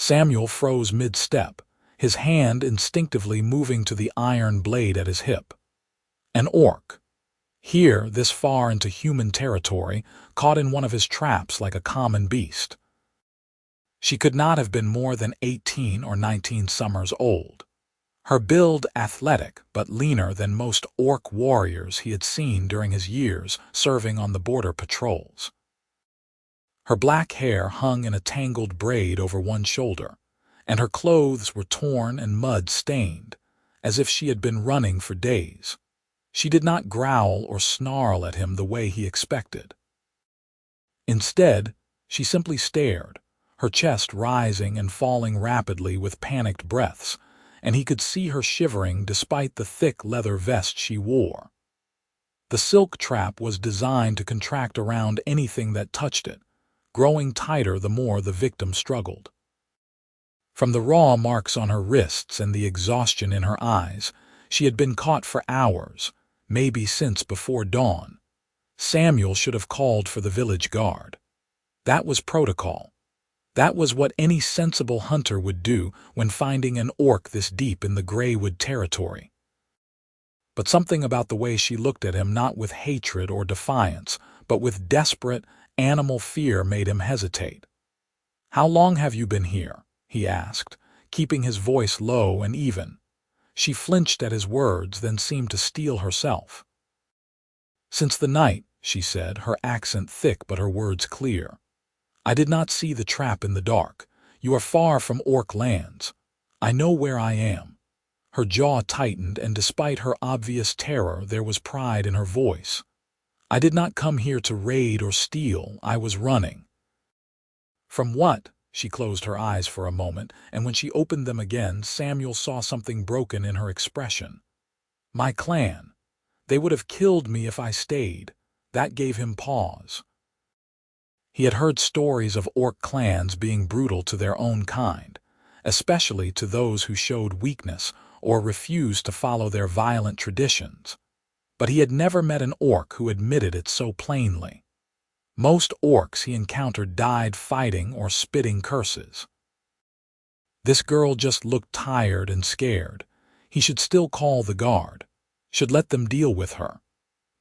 Samuel froze mid-step, his hand instinctively moving to the iron blade at his hip. An orc. Here, this far into human territory, caught in one of his traps like a common beast. She could not have been more than 18 or 19 summers old. Her build athletic, but leaner than most orc warriors he had seen during his years serving on the border patrols. Her black hair hung in a tangled braid over one shoulder, and her clothes were torn and mud-stained, as if she had been running for days. She did not growl or snarl at him the way he expected. Instead, she simply stared, her chest rising and falling rapidly with panicked breaths, and he could see her shivering despite the thick leather vest she wore. The silk trap was designed to contract around anything that touched it, growing tighter the more the victim struggled. From the raw marks on her wrists and the exhaustion in her eyes, she had been caught for hours, maybe since before dawn. Samuel should have called for the village guard. That was protocol. That was what any sensible hunter would do when finding an orc this deep in the Greywood territory. But something about the way she looked at him, not with hatred or defiance, but with desperate, animal fear, made him hesitate. "How long have you been here?" he asked, keeping his voice low and even. She flinched at his words, then seemed to steel herself. "Since the night," she said, her accent thick but her words clear. "I did not see the trap in the dark. You are far from orc lands. I know where I am." Her jaw tightened, and despite her obvious terror, there was pride in her voice. "I did not come here to raid or steal. I was running." "From what?" She closed her eyes for a moment, and when she opened them again, Samuel saw something broken in her expression. "My clan. They would have killed me if I stayed." That gave him pause. He had heard stories of orc clans being brutal to their own kind, especially to those who showed weakness or refused to follow their violent traditions. But he had never met an orc who admitted it so plainly. Most orcs he encountered died fighting or spitting curses. This girl just looked tired and scared. He should still call the guard, should let them deal with her.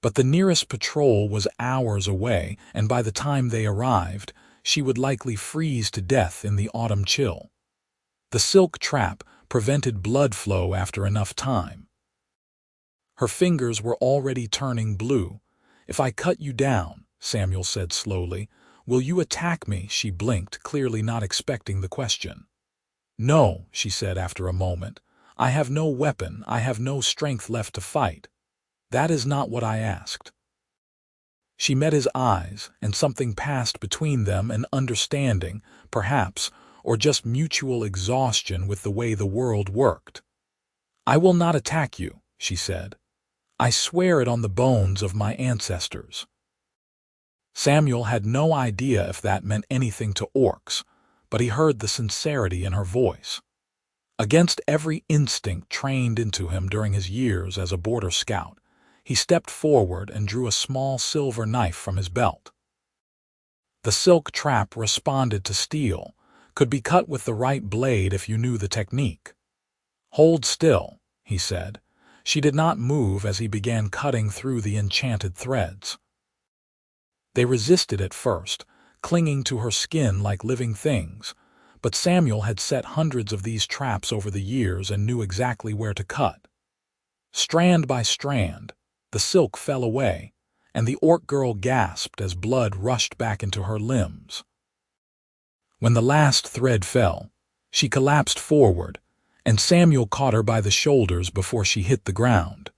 But the nearest patrol was hours away, and by the time they arrived, she would likely freeze to death in the autumn chill. The silk trap prevented blood flow after enough time. Her fingers were already turning blue. "If I cut you down," Samuel said slowly, "will you attack me?" She blinked, clearly not expecting the question. "No," she said after a moment. "I have no weapon. I have no strength left to fight. That is not what I asked." She met his eyes, and something passed between them, an understanding, perhaps, or just mutual exhaustion with the way the world worked. "I will not attack you," she said. "I swear it on the bones of my ancestors." Samuel had no idea if that meant anything to orcs, but he heard the sincerity in her voice. Against every instinct trained into him during his years as a border scout, he stepped forward and drew a small silver knife from his belt. The silk trap responded to steel, could be cut with the right blade if you knew the technique. "Hold still," he said. She did not move as he began cutting through the enchanted threads. They resisted at first, clinging to her skin like living things, but Samuel had set hundreds of these traps over the years and knew exactly where to cut. Strand by strand, the silk fell away, and the orc girl gasped as blood rushed back into her limbs. When the last thread fell, she collapsed forward, and Samuel caught her by the shoulders before she hit the ground.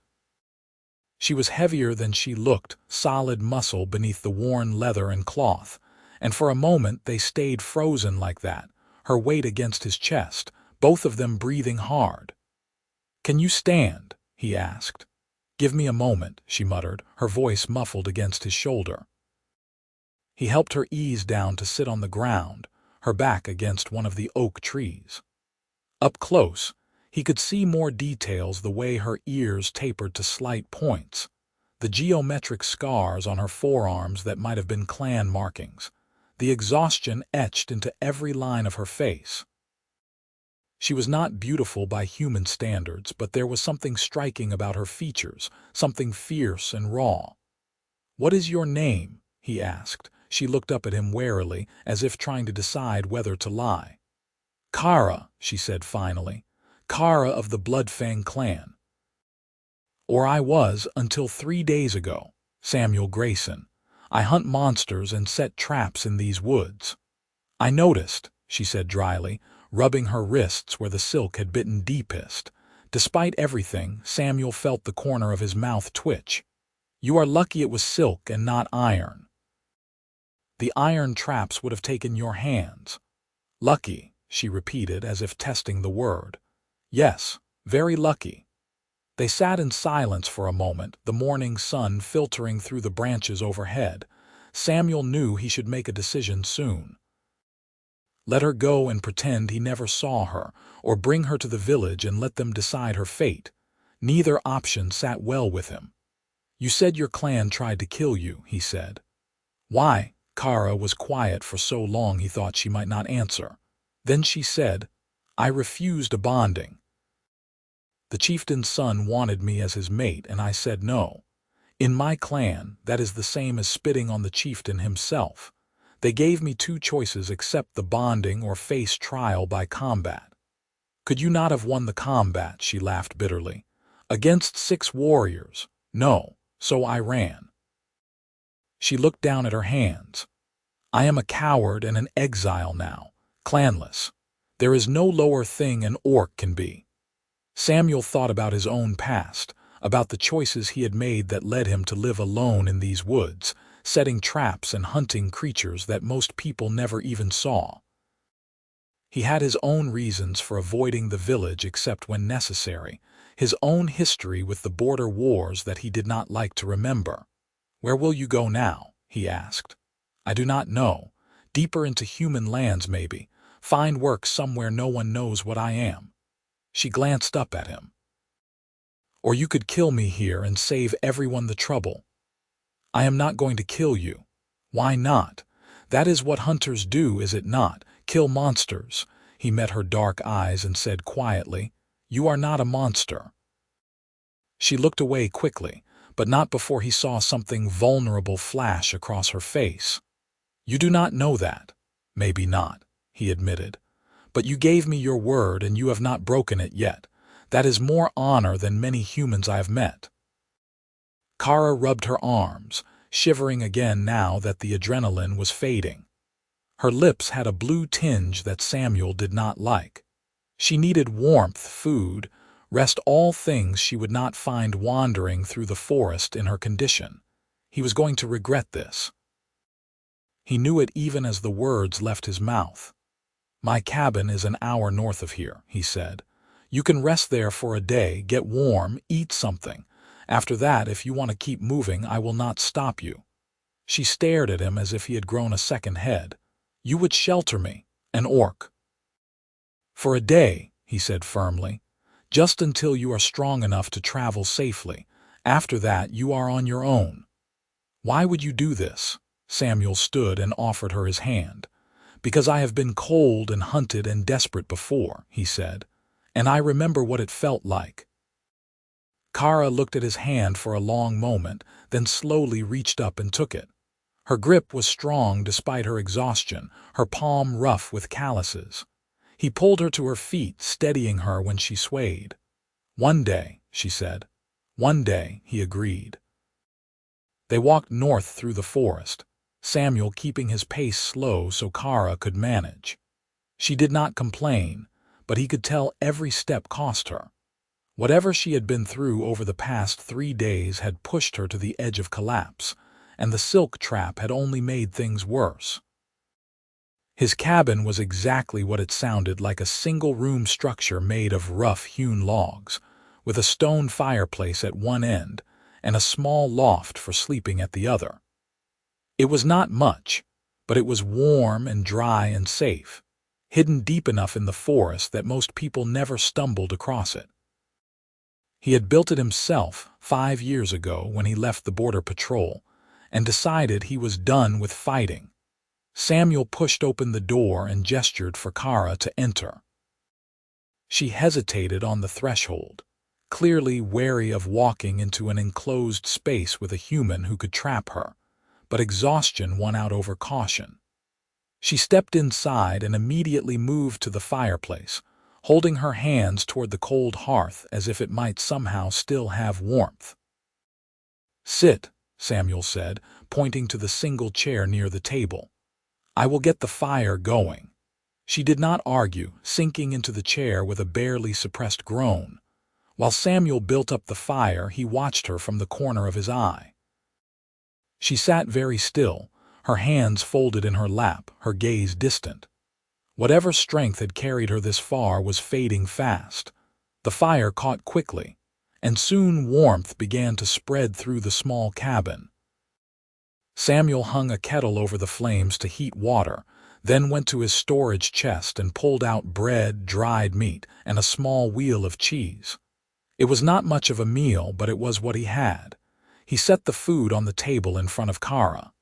She was heavier than she looked, solid muscle beneath the worn leather and cloth, and for a moment they stayed frozen like that, her weight against his chest, both of them breathing hard. "Can you stand?" he asked. "Give me a moment," she muttered, her voice muffled against his shoulder. He helped her ease down to sit on the ground, her back against one of the oak trees. Up close, he could see more details, the way her ears tapered to slight points, the geometric scars on her forearms that might have been clan markings, the exhaustion etched into every line of her face. She was not beautiful by human standards, but there was something striking about her features, something fierce and raw. "What is your name?" he asked. She looked up at him warily, as if trying to decide whether to lie. "Kara," she said finally. "Kara of the Bloodfang clan. Or I was until 3 days ago. Samuel Greyson. I hunt monsters and set traps in these woods." "I noticed," she said dryly, rubbing her wrists where the silk had bitten deepest. Despite everything, Samuel felt the corner of his mouth twitch. "You are lucky it was silk and not iron. The iron traps would have taken your hands." "Lucky," she repeated as if testing the word. "Yes, very lucky." They sat in silence for a moment, the morning sun filtering through the branches overhead. Samuel knew he should make a decision soon. Let her go and pretend he never saw her, or bring her to the village and let them decide her fate. Neither option sat well with him. "You said your clan tried to kill you," he said. "Why?" Kara was quiet for so long he thought she might not answer. Then she said, "I refused a bonding. The chieftain's son wanted me as his mate, and I said no. In my clan, that is the same as spitting on the chieftain himself. They gave me two choices: accept the bonding or face trial by combat. Could you not have won the combat?" She laughed bitterly. "Against 6 warriors? No, so I ran." She looked down at her hands. "I am a coward and an exile now, clanless. There is no lower thing an orc can be." Samuel thought about his own past, about the choices he had made that led him to live alone in these woods, setting traps and hunting creatures that most people never even saw. He had his own reasons for avoiding the village except when necessary, his own history with the border wars that he did not like to remember. "Where will you go now?" he asked. "I do not know. Deeper into human lands maybe. Find work somewhere no one knows what I am." She glanced up at him. "Or you could kill me here and save everyone the trouble." "I am not going to kill you." "Why not? That is what hunters do, is it not? Kill monsters." He met her dark eyes and said quietly, "You are not a monster." She looked away quickly, but not before he saw something vulnerable flash across her face. "You do not know that." "Maybe not," he admitted. "But you gave me your word and you have not broken it yet. That is more honor than many humans I have met." Kara rubbed her arms, shivering again now that the adrenaline was fading. Her lips had a blue tinge that Samuel did not like. She needed warmth, food, rest, all things she would not find wandering through the forest in her condition. He was going to regret this. He knew it even as the words left his mouth. "My cabin is an hour north of here," he said. "You can rest there for a day, get warm, eat something. After that, if you want to keep moving, I will not stop you." She stared at him as if he had grown a second head. "You would shelter me, an orc." "For a day," he said firmly. "Just until you are strong enough to travel safely. After that, you are on your own." "Why would you do this?" Samuel stood and offered her his hand. "Because I have been cold and hunted and desperate before," he said, "and I remember what it felt like." Kara looked at his hand for a long moment, then slowly reached up and took it. Her grip was strong despite her exhaustion, her palm rough with calluses. He pulled her to her feet, steadying her when she swayed. "One day," she said. "One day," he agreed. They walked north through the forest, Samuel keeping his pace slow so Kara could manage. She did not complain, but he could tell every step cost her. Whatever she had been through over the past 3 days had pushed her to the edge of collapse, and the silk trap had only made things worse. His cabin was exactly what it sounded like, a single-room structure made of rough-hewn logs, with a stone fireplace at one end and a small loft for sleeping at the other. It was not much, but it was warm and dry and safe, hidden deep enough in the forest that most people never stumbled across it. He had built it himself 5 years ago when he left the border patrol and decided he was done with fighting. Samuel pushed open the door and gestured for Kara to enter. She hesitated on the threshold, clearly wary of walking into an enclosed space with a human who could trap her, but exhaustion won out over caution. She stepped inside and immediately moved to the fireplace, holding her hands toward the cold hearth as if it might somehow still have warmth. "Sit," Samuel said, pointing to the single chair near the table. "I will get the fire going." She did not argue, sinking into the chair with a barely suppressed groan. While Samuel built up the fire, he watched her from the corner of his eye. She sat very still, her hands folded in her lap, her gaze distant. Whatever strength had carried her this far was fading fast. The fire caught quickly, and soon warmth began to spread through the small cabin. Samuel hung a kettle over the flames to heat water, then went to his storage chest and pulled out bread, dried meat, and a small wheel of cheese. It was not much of a meal, but it was what he had. He set the food on the table in front of Kara.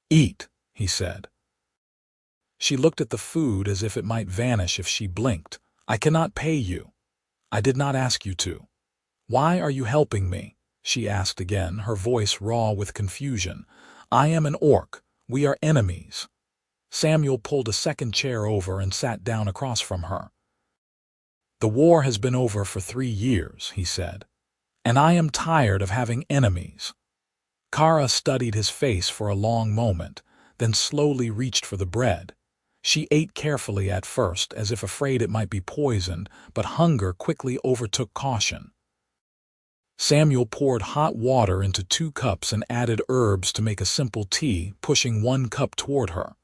"Eat," he said. She looked at the food as if it might vanish if she blinked. "I cannot pay you. I did not ask you to." "Why are you helping me?" she asked again, her voice raw with confusion. "I am an orc. We are enemies." Samuel pulled a second chair over and sat down across from her. "The war has been over for 3 years," he said, "and I am tired of having enemies." Kara studied his face for a long moment, then slowly reached for the bread. She ate carefully at first, as if afraid it might be poisoned, but hunger quickly overtook caution. Samuel poured hot water into 2 cups and added herbs to make a simple tea, pushing 1 cup toward her.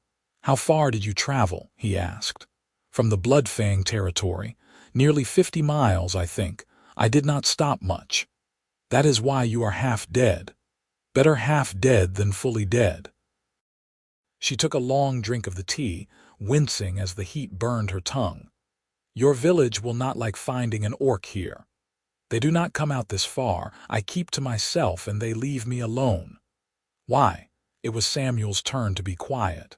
"How far did you travel?" he asked. "From the Bloodfang territory. Nearly 50 miles, I think. I did not stop much." "That is why you are half dead. Better half dead than fully dead." She took a long drink of the tea, wincing as the heat burned her tongue. "Your village will not like finding an orc here. They do not come out this far. I keep to myself and they leave me alone." "Why?" It was Samuel's turn to be quiet.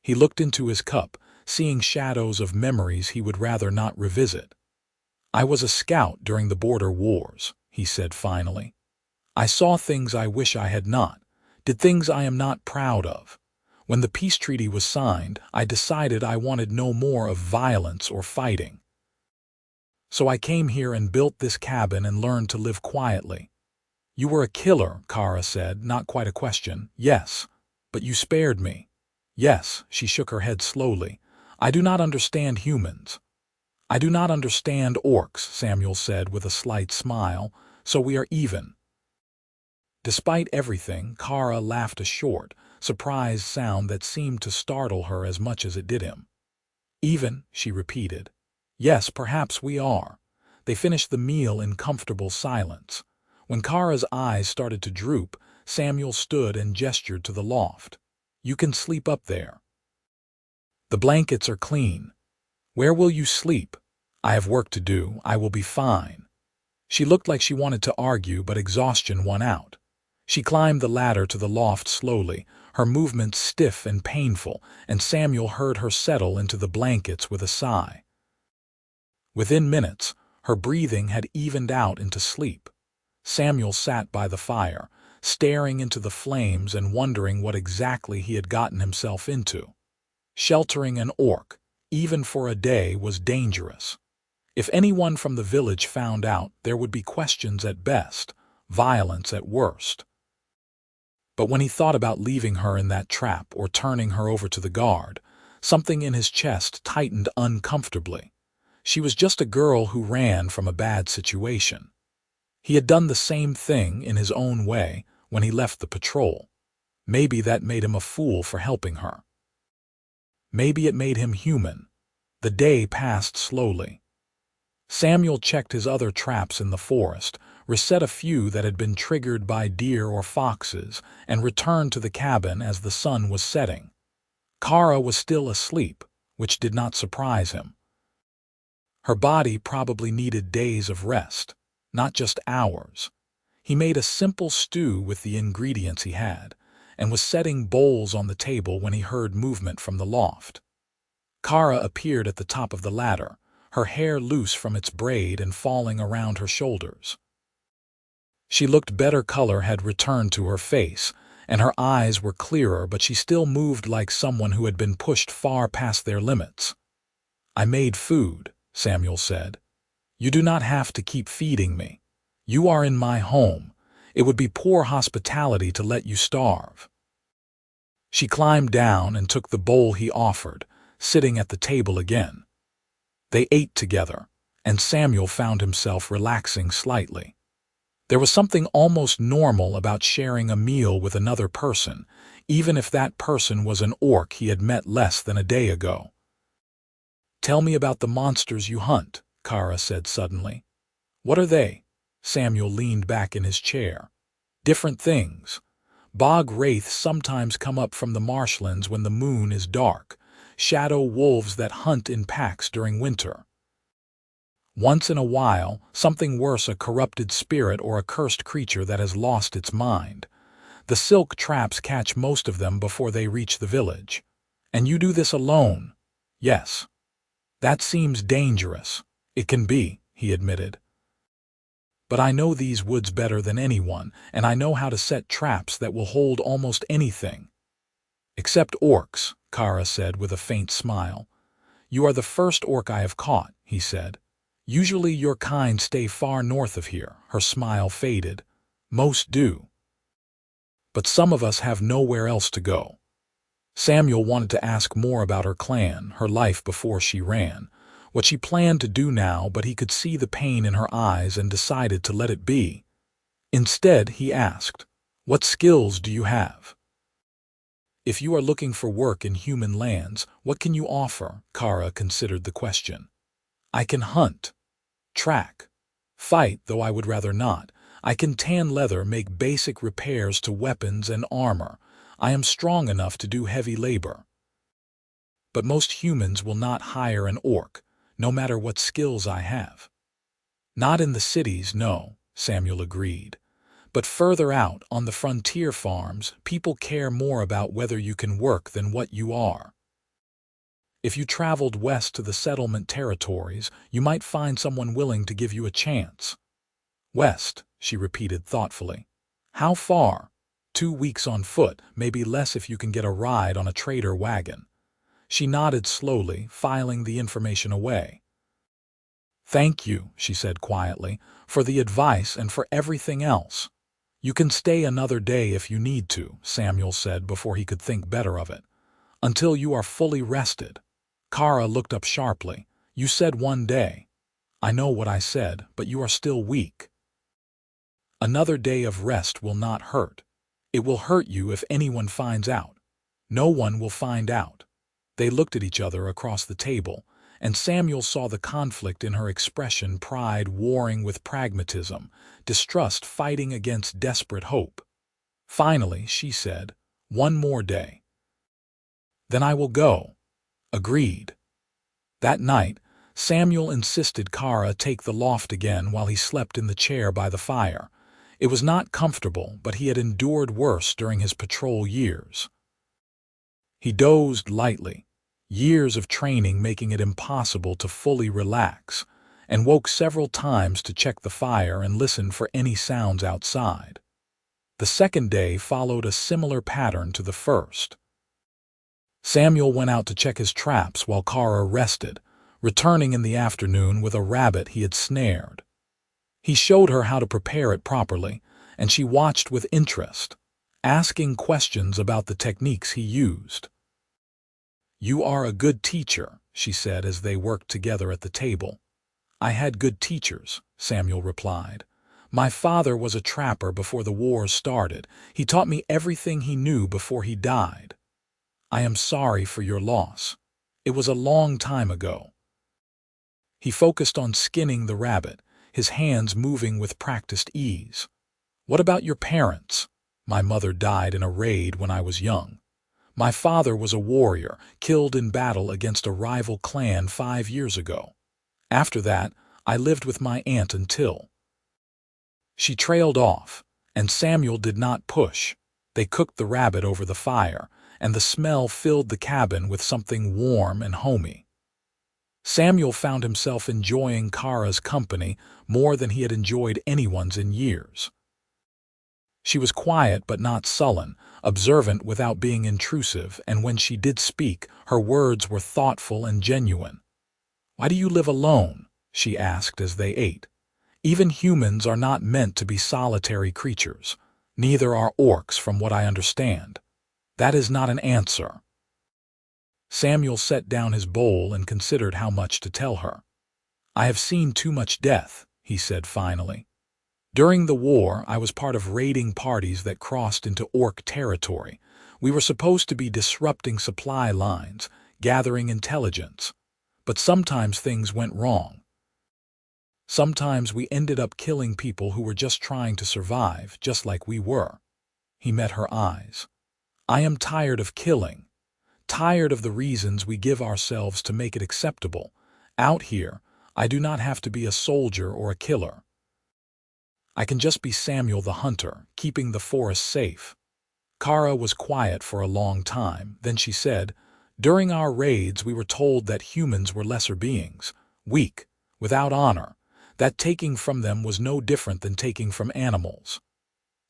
He looked into his cup, seeing shadows of memories he would rather not revisit. "I was a scout during the border wars," he said finally. "I saw things I wish I had not, did things I am not proud of. When the peace treaty was signed, I decided I wanted no more of violence or fighting. So I came here and built this cabin and learned to live quietly." "You were a killer," Kara said, not quite a question. "Yes, but you spared me." "Yes," she shook her head slowly. "I do not understand humans." "I do not understand orcs," Samuel said with a slight smile, "so we are even." Despite everything, Kara laughed a short, surprised sound that seemed to startle her as much as it did him. "Even," she repeated. "Yes, perhaps we are." They finished the meal in comfortable silence. When Kara's eyes started to droop, Samuel stood and gestured to the loft. "You can sleep up there. The blankets are clean. Where will you sleep?" "I have work to do. I will be fine." She looked like she wanted to argue, but exhaustion won out. She climbed the ladder to the loft slowly, her movements stiff and painful, and Samuel heard her settle into the blankets with a sigh. Within minutes, her breathing had evened out into sleep. Samuel sat by the fire, staring into the flames and wondering what exactly he had gotten himself into. Sheltering an orc, even for a day, was dangerous. If anyone from the village found out, there would be questions at best, violence at worst. But when he thought about leaving her in that trap or turning her over to the guard, something in his chest tightened uncomfortably. She was just a girl who ran from a bad situation. He had done the same thing in his own way when he left the patrol. Maybe that made him a fool for helping her. Maybe it made him human. The day passed slowly. Samuel checked his other traps in the forest, reset a few that had been triggered by deer or foxes, and returned to the cabin as the sun was setting. Kara was still asleep, which did not surprise him. Her body probably needed days of rest, not just hours. He made a simple stew with the ingredients he had, and was setting bowls on the table when he heard movement from the loft. Kara appeared at the top of the ladder, her hair loose from its braid and falling around her shoulders. She looked better, color had returned to her face, and her eyes were clearer, but she still moved like someone who had been pushed far past their limits. "I made food," Samuel said. "You do not have to keep feeding me. You are in my home. It would be poor hospitality to let you starve." She climbed down and took the bowl he offered, sitting at the table again. They ate together, and Samuel found himself relaxing slightly. There was something almost normal about sharing a meal with another person, even if that person was an orc he had met less than a day ago. "Tell me about the monsters you hunt," Kara said suddenly. "What are they?" Samuel leaned back in his chair. "Different things. Bog wraiths sometimes come up from the marshlands when the moon is dark, shadow wolves that hunt in packs during winter. Once in a while, something worse, a corrupted spirit or a cursed creature that has lost its mind. The silk traps catch most of them before they reach the village. And you do this alone?" "Yes." "That seems dangerous." "It can be," he admitted. "But I know these woods better than anyone, and I know how to set traps that will hold almost anything." "Except orcs," Kara said with a faint smile. "You are the first orc I have caught," he said. "Usually your kind stay far north of here." Her smile faded. "Most do. But some of us have nowhere else to go." Samuel wanted to ask more about her clan, her life before she ran, what she planned to do now, but he could see the pain in her eyes and decided to let it be. Instead, he asked, "What skills do you have? If you are looking for work in human lands, what can you offer?" Kara considered the question. "I can hunt, track, fight, though I would rather not. I can tan leather, make basic repairs to weapons and armor. I am strong enough to do heavy labor. But most humans will not hire an orc, no matter what skills I have." "Not in the cities, no," Samuel agreed. "But further out, on the frontier farms, people care more about whether you can work than what you are. If you traveled west to the settlement territories, you might find someone willing to give you a chance." "West," she repeated thoughtfully. "How far?" 2 weeks on foot, maybe less if you can get a ride on a trader wagon." She nodded slowly, filing the information away. "Thank you," she said quietly, "for the advice and for everything else." "You can stay another day if you need to," Samuel said before he could think better of it. "Until you are fully rested." Kara looked up sharply. "You said 1 day." "I know what I said, but you are still weak." "Another day of rest will not hurt. It will hurt you if anyone finds out." "No one will find out." They looked at each other across the table, and Samuel saw the conflict in her expression, pride warring with pragmatism, distrust fighting against desperate hope. Finally, she said, "1 more day." "Then I will go." "Agreed." That night, Samuel insisted Kara take the loft again while he slept in the chair by the fire. It was not comfortable, but he had endured worse during his patrol years. He dozed lightly, years of training making it impossible to fully relax, and woke several times to check the fire and listen for any sounds outside. The second day followed a similar pattern to the first. Samuel went out to check his traps while Kara rested, returning in the afternoon with a rabbit he had snared. He showed her how to prepare it properly, and she watched with interest, asking questions about the techniques he used. "You are a good teacher," she said as they worked together at the table. "I had good teachers," Samuel replied. "My father was a trapper before the wars started. He taught me everything he knew before he died. I am sorry for your loss. It was a long time ago." He focused on skinning the rabbit, his hands moving with practiced ease. "What about your parents?" "My mother died in a raid when I was young. My father was a warrior, killed in battle against a rival clan 5 years ago. After that, I lived with my aunt until—" She trailed off, and Samuel did not push. They cooked the rabbit over the fire, and the smell filled the cabin with something warm and homey. Samuel found himself enjoying Kara's company more than he had enjoyed anyone's in years. She was quiet but not sullen, observant without being intrusive, and when she did speak, her words were thoughtful and genuine. "Why do you live alone?" she asked as they ate. "Even humans are not meant to be solitary creatures. Neither are orcs, from what I understand." "That is not an answer." Samuel set down his bowl and considered how much to tell her. "I have seen too much death," he said finally. "During the war, I was part of raiding parties that crossed into orc territory. We were supposed to be disrupting supply lines, gathering intelligence. But sometimes things went wrong. Sometimes we ended up killing people who were just trying to survive, just like we were." He met her eyes. "I am tired of killing. Tired of the reasons we give ourselves to make it acceptable. Out here, I do not have to be a soldier or a killer. I can just be Samuel the hunter, keeping the forest safe." Kara was quiet for a long time. Then she said, "During our raids we were told that humans were lesser beings, weak, without honor, that taking from them was no different than taking from animals."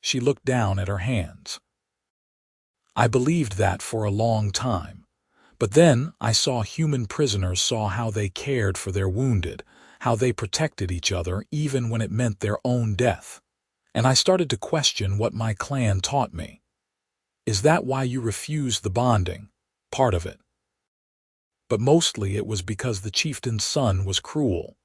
She looked down at her hands. "I believed that for a long time. But then I saw human prisoners, saw how they cared for their wounded, how they protected each other even when it meant their own death. And I started to question what my clan taught me." "Is that why you refused the bonding?" "Part of it. But mostly it was because the chieftain's son was cruel.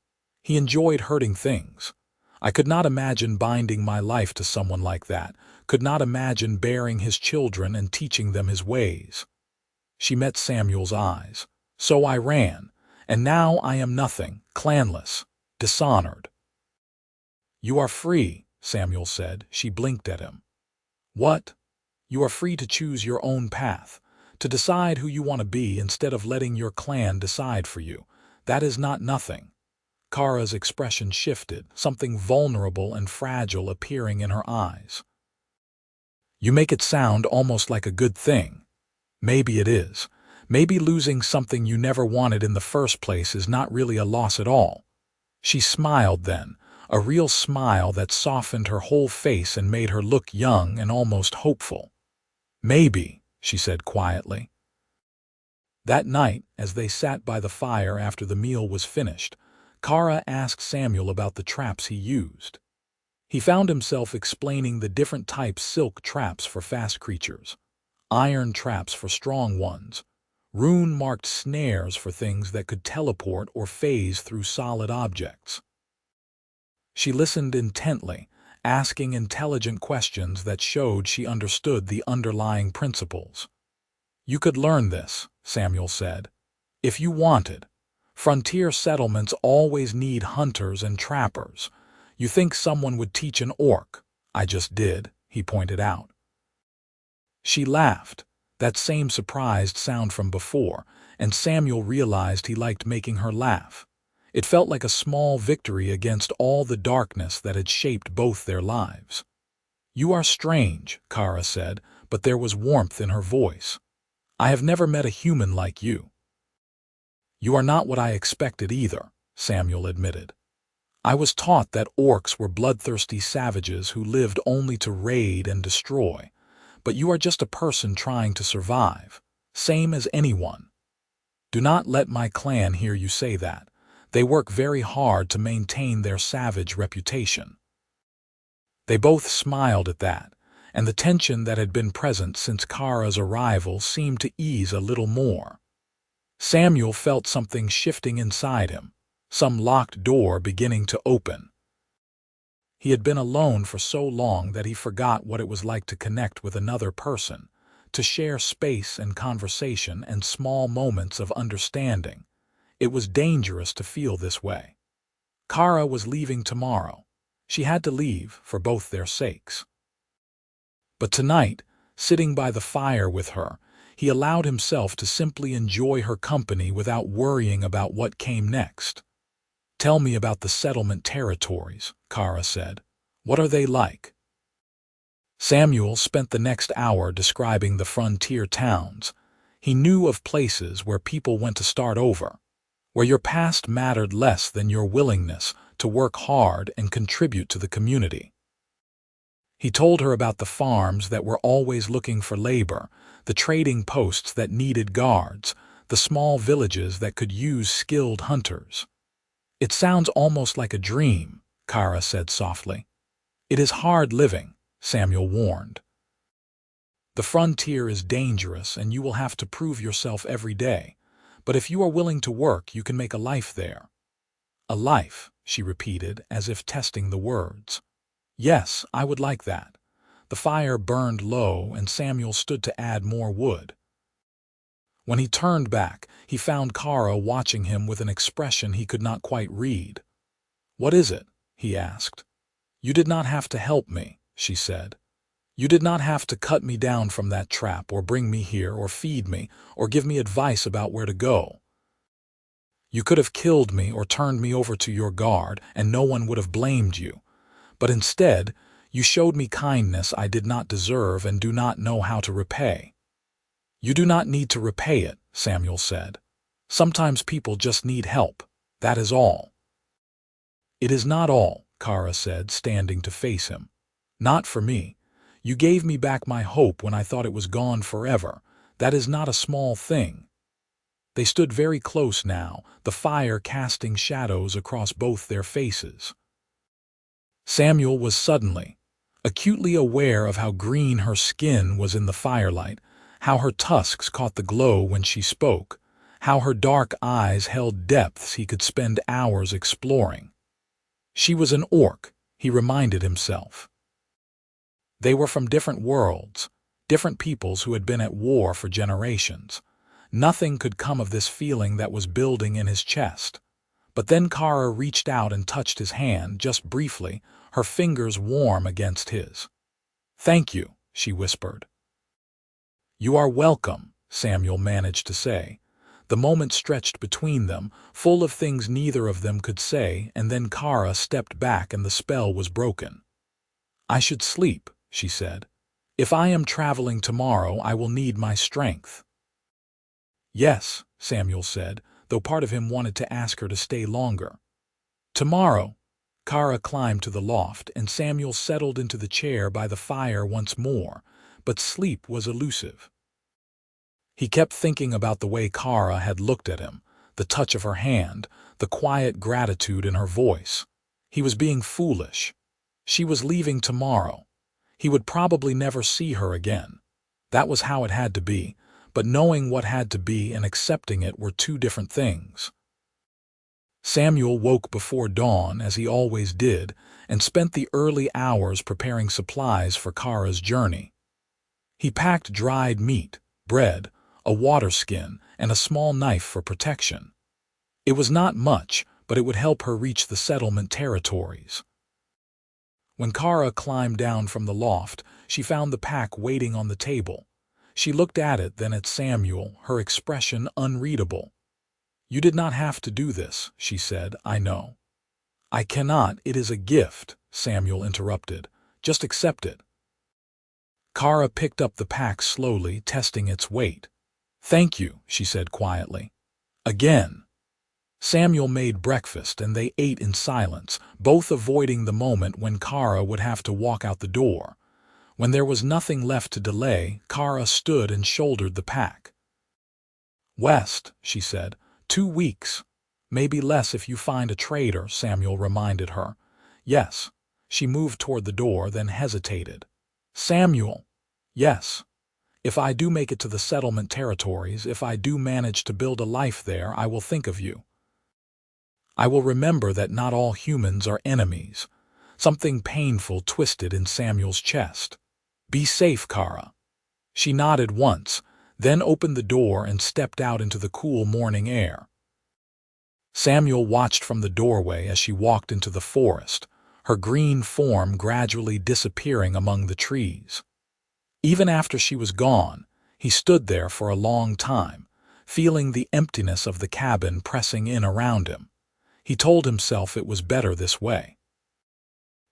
He enjoyed hurting things. I could not imagine binding my life to someone like that, could not imagine bearing his children and teaching them his ways." She met Samuel's eyes. "So I ran, and now I am nothing, clanless, dishonored." "You are free," Samuel said. She blinked at him. "What?" "You are free to choose your own path, to decide who you want to be instead of letting your clan decide for you. That is not nothing." Kara's expression shifted, something vulnerable and fragile appearing in her eyes. "You make it sound almost like a good thing. Maybe it is. Maybe losing something you never wanted in the first place is not really a loss at all." She smiled then, a real smile that softened her whole face and made her look young and almost hopeful. "Maybe," she said quietly. That night, as they sat by the fire after the meal was finished, Kara asked Samuel about the traps he used. He found himself explaining the different types: silk traps for fast creatures, iron traps for strong ones, rune-marked snares for things that could teleport or phase through solid objects. She listened intently, asking intelligent questions that showed she understood the underlying principles. "You could learn this," Samuel said, "if you wanted. Frontier settlements always need hunters and trappers. You think someone would teach an orc?" "I just did," he pointed out. She laughed, that same surprised sound from before, and Samuel realized he liked making her laugh. It felt like a small victory against all the darkness that had shaped both their lives. "You are strange," Kara said, but there was warmth in her voice. "I have never met a human like you." "You are not what I expected either," Samuel admitted. "I was taught that orcs were bloodthirsty savages who lived only to raid and destroy. But you are just a person trying to survive, same as anyone." "Do not let my clan hear you say that. They work very hard to maintain their savage reputation." They both smiled at that, and the tension that had been present since Kara's arrival seemed to ease a little more. Samuel felt something shifting inside him, some locked door beginning to open. He had been alone for so long that he forgot what it was like to connect with another person, to share space and conversation and small moments of understanding. It was dangerous to feel this way. Kara was leaving tomorrow. She had to leave for both their sakes. But tonight, sitting by the fire with her, he allowed himself to simply enjoy her company without worrying about what came next. "Tell me about the settlement territories," Kara said. "What are they like?" Samuel spent the next hour describing the frontier towns. He knew of places where people went to start over, where your past mattered less than your willingness to work hard and contribute to the community. He told her about the farms that were always looking for labor, the trading posts that needed guards, the small villages that could use skilled hunters. "It sounds almost like a dream," Kara said softly. "It is hard living," Samuel warned. "The frontier is dangerous and you will have to prove yourself every day. But if you are willing to work, you can make a life there." "A life," she repeated, as if testing the words. "Yes, I would like that." The fire burned low and Samuel stood to add more wood. When he turned back, he found Kara watching him with an expression he could not quite read. "What is it?" he asked. "You did not have to help me," she said. "You did not have to cut me down from that trap or bring me here or feed me or give me advice about where to go. You could have killed me or turned me over to your guard and no one would have blamed you. But instead, you showed me kindness I did not deserve and do not know how to repay." "You do not need to repay it," Samuel said. "Sometimes people just need help. That is all." "It is not all," Kara said, standing to face him. "Not for me. You gave me back my hope when I thought it was gone forever. That is not a small thing." They stood very close now, the fire casting shadows across both their faces. Samuel was suddenly, acutely aware of how green her skin was in the firelight, how her tusks caught the glow when she spoke, how her dark eyes held depths he could spend hours exploring. She was an orc, he reminded himself. They were from different worlds, different peoples who had been at war for generations. Nothing could come of this feeling that was building in his chest. But then Kara reached out and touched his hand, just briefly, her fingers warm against his. "Thank you," she whispered. "You are welcome," Samuel managed to say. The moment stretched between them, full of things neither of them could say, and then Kara stepped back and the spell was broken. "I should sleep," she said. "If I am traveling tomorrow, I will need my strength." "Yes," Samuel said, though part of him wanted to ask her to stay longer. "Tomorrow." Kara climbed to the loft, and Samuel settled into the chair by the fire once more, but sleep was elusive. He kept thinking about the way Kara had looked at him, the touch of her hand, the quiet gratitude in her voice. He was being foolish. She was leaving tomorrow. He would probably never see her again. That was how it had to be, but knowing what had to be and accepting it were two different things. Samuel woke before dawn, as he always did, and spent the early hours preparing supplies for Kara's journey. He packed dried meat, bread, a water skin, and a small knife for protection. It was not much, but it would help her reach the settlement territories. When Kara climbed down from the loft, she found the pack waiting on the table. She looked at it, then at Samuel, her expression unreadable. "You did not have to do this," she said, "I know." "I cannot, it is a gift," Samuel interrupted. "Just accept it." Kara picked up the pack slowly, testing its weight. "Thank you," she said quietly. "Again." Samuel made breakfast and they ate in silence, both avoiding the moment when Kara would have to walk out the door. When there was nothing left to delay, Kara stood and shouldered the pack. "West," she said. 2 weeks. Maybe less if you find a trader," Samuel reminded her. "Yes." She moved toward the door, then hesitated. "Samuel." "Yes. If I do make it to the settlement territories, if I do manage to build a life there, I will think of you. I will remember that not all humans are enemies." Something painful twisted in Samuel's chest. "Be safe, Kara." She nodded once, then opened the door and stepped out into the cool morning air. Samuel watched from the doorway as she walked into the forest, her green form gradually disappearing among the trees. Even after she was gone, he stood there for a long time, feeling the emptiness of the cabin pressing in around him. He told himself it was better this way.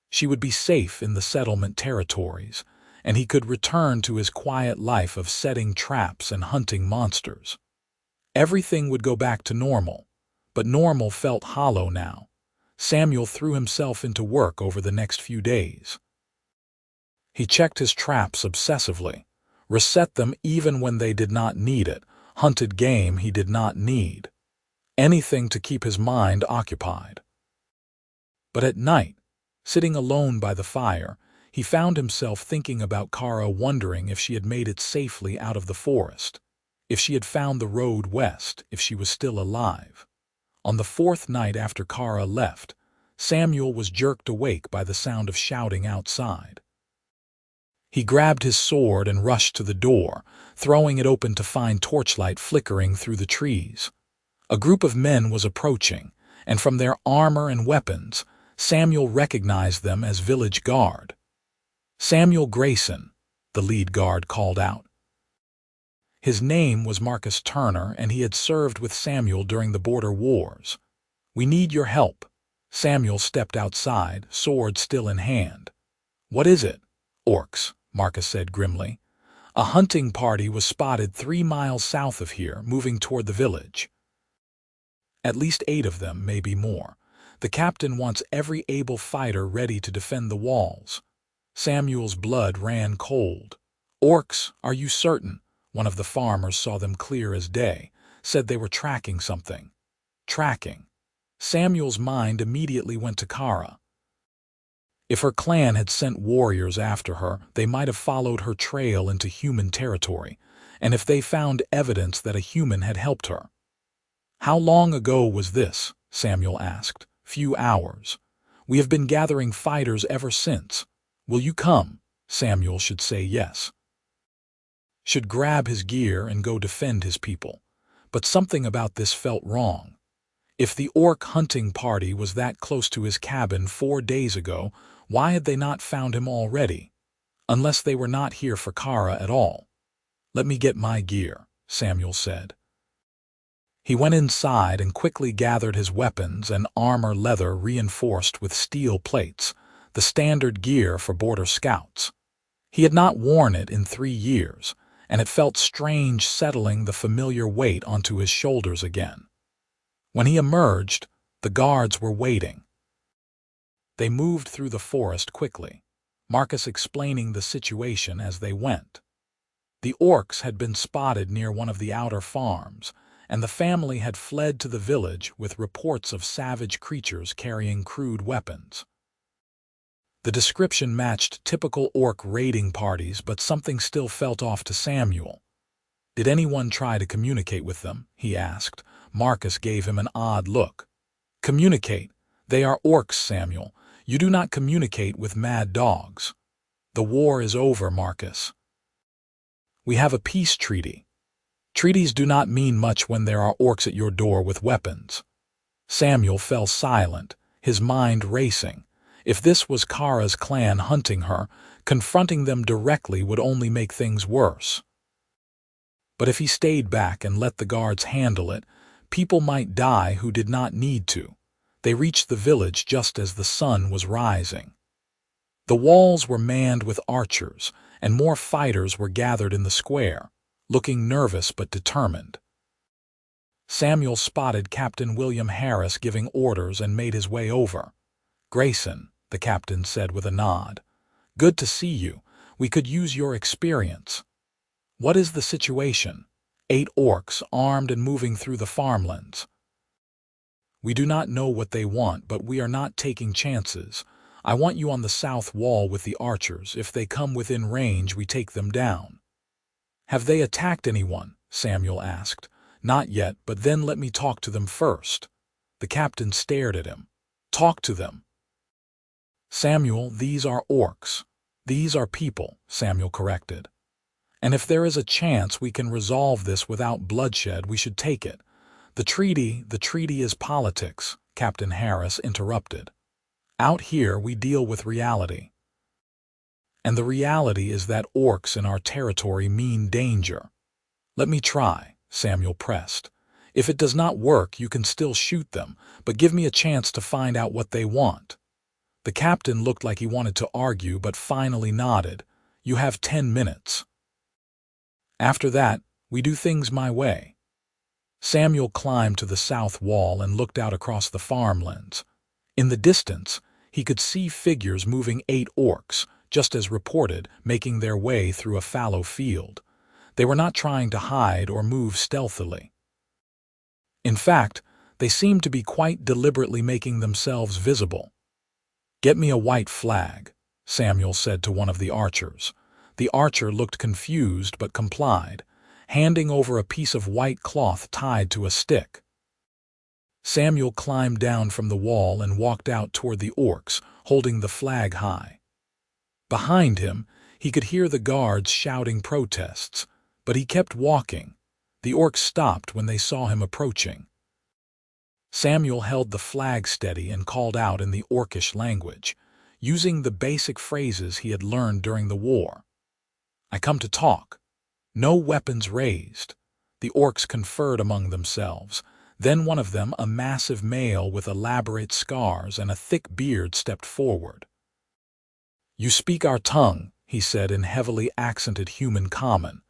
She would be safe in the settlement territories, and he could return to his quiet life of setting traps and hunting monsters. Everything would go back to normal, But normal felt hollow now. Samuel threw himself into work over the next few days. He checked his traps obsessively, reset them even when they did not need it, hunted game he did not need. Anything to keep his mind occupied. But at night, sitting alone by the fire, he found himself thinking about Kara, wondering if she had made it safely out of the forest, if she had found the road west, if she was still alive. On the fourth night after Kara left, Samuel was jerked awake by the sound of shouting outside. He grabbed his sword and rushed to the door, throwing it open to find torchlight flickering through the trees. A group of men was approaching, and from their armor and weapons, Samuel recognized them as village guard. "Samuel Greyson," the lead guard called out. His name was Marcus Turner, and he had served with Samuel during the border wars. "We need your help." Samuel stepped outside, sword still in hand. "What is it?" "Orcs," Marcus said grimly. "A hunting party was spotted 3 miles south of here, moving toward the village. At least 8 of them, maybe more. The captain wants every able fighter ready to defend the walls." Samuel's blood ran cold. "Orcs, are you certain?" One of the farmers saw them clear as day, said they were tracking something. Tracking. Samuel's mind immediately went to Kara. If her clan had sent warriors after her, they might have followed her trail into human territory, and if they found evidence that a human had helped her. "How long ago was this?" Samuel asked. "Few hours. We have been gathering fighters ever since. Will you come?" Samuel should say yes. Should grab his gear and go defend his people. But something about this felt wrong. If the orc hunting party was that close to his cabin 4 days ago, why had they not found him already? Unless they were not here for Kara at all. "Let me get my gear," Samuel said. He went inside and quickly gathered his weapons and armor, leather reinforced with steel plates, the standard gear for border scouts. He had not worn it in 3 years, and it felt strange settling the familiar weight onto his shoulders again. When he emerged, the guards were waiting. They moved through the forest quickly, Marcus explaining the situation as they went. The orcs had been spotted near one of the outer farms, and the family had fled to the village with reports of savage creatures carrying crude weapons. The description matched typical orc raiding parties, but something still felt off to Samuel. "Did anyone try to communicate with them?" he asked. Marcus gave him an odd look. "Communicate? They are orcs, Samuel. You do not communicate with mad dogs." "The war is over, Marcus. We have a peace treaty." "Treaties do not mean much when there are orcs at your door with weapons." Samuel fell silent, his mind racing. If this was Kara's clan hunting her, confronting them directly would only make things worse. But if he stayed back and let the guards handle it, people might die who did not need to. They reached the village just as the sun was rising. The walls were manned with archers, and more fighters were gathered in the square, looking nervous but determined. Samuel spotted Captain William Harris giving orders and made his way over. "Greyson," the captain said with a nod. "Good to see you. We could use your experience." "What is the situation?" 8 orcs, armed and moving through the farmlands. "We do not know what they want, but we are not taking chances. I want you on the south wall with the archers. If they come within range, we take them down." "Have they attacked anyone?" Samuel asked. "Not yet, but then let me talk to them first." The captain stared at him. "Talk to them." "Samuel, these are orcs." "These are people," Samuel corrected. "And if there is a chance we can resolve this without bloodshed, we should take it. The treaty is politics," Captain Harris interrupted. "Out here we deal with reality. And the reality is that orcs in our territory mean danger." "Let me try," Samuel pressed. "If it does not work, you can still shoot them, but give me a chance to find out what they want." The captain looked like he wanted to argue, but finally nodded. "You have 10 minutes. After that, we do things my way." Samuel climbed to the south wall and looked out across the farmlands. In the distance, he could see figures moving 8 orcs, just as reported, making their way through a fallow field. They were not trying to hide or move stealthily. In fact, they seemed to be quite deliberately making themselves visible. "Get me a white flag," Samuel said to one of the archers. The archer looked confused but complied, handing over a piece of white cloth tied to a stick. Samuel climbed down from the wall and walked out toward the orcs, holding the flag high. Behind him, he could hear the guards shouting protests, but he kept walking. The orcs stopped when they saw him approaching. Samuel held the flag steady and called out in the orcish language, using the basic phrases he had learned during the war. "I come to talk. No weapons raised." The orcs conferred among themselves. Then one of them, a massive male with elaborate scars and a thick beard, stepped forward. "You speak our tongue," he said in heavily accented human common.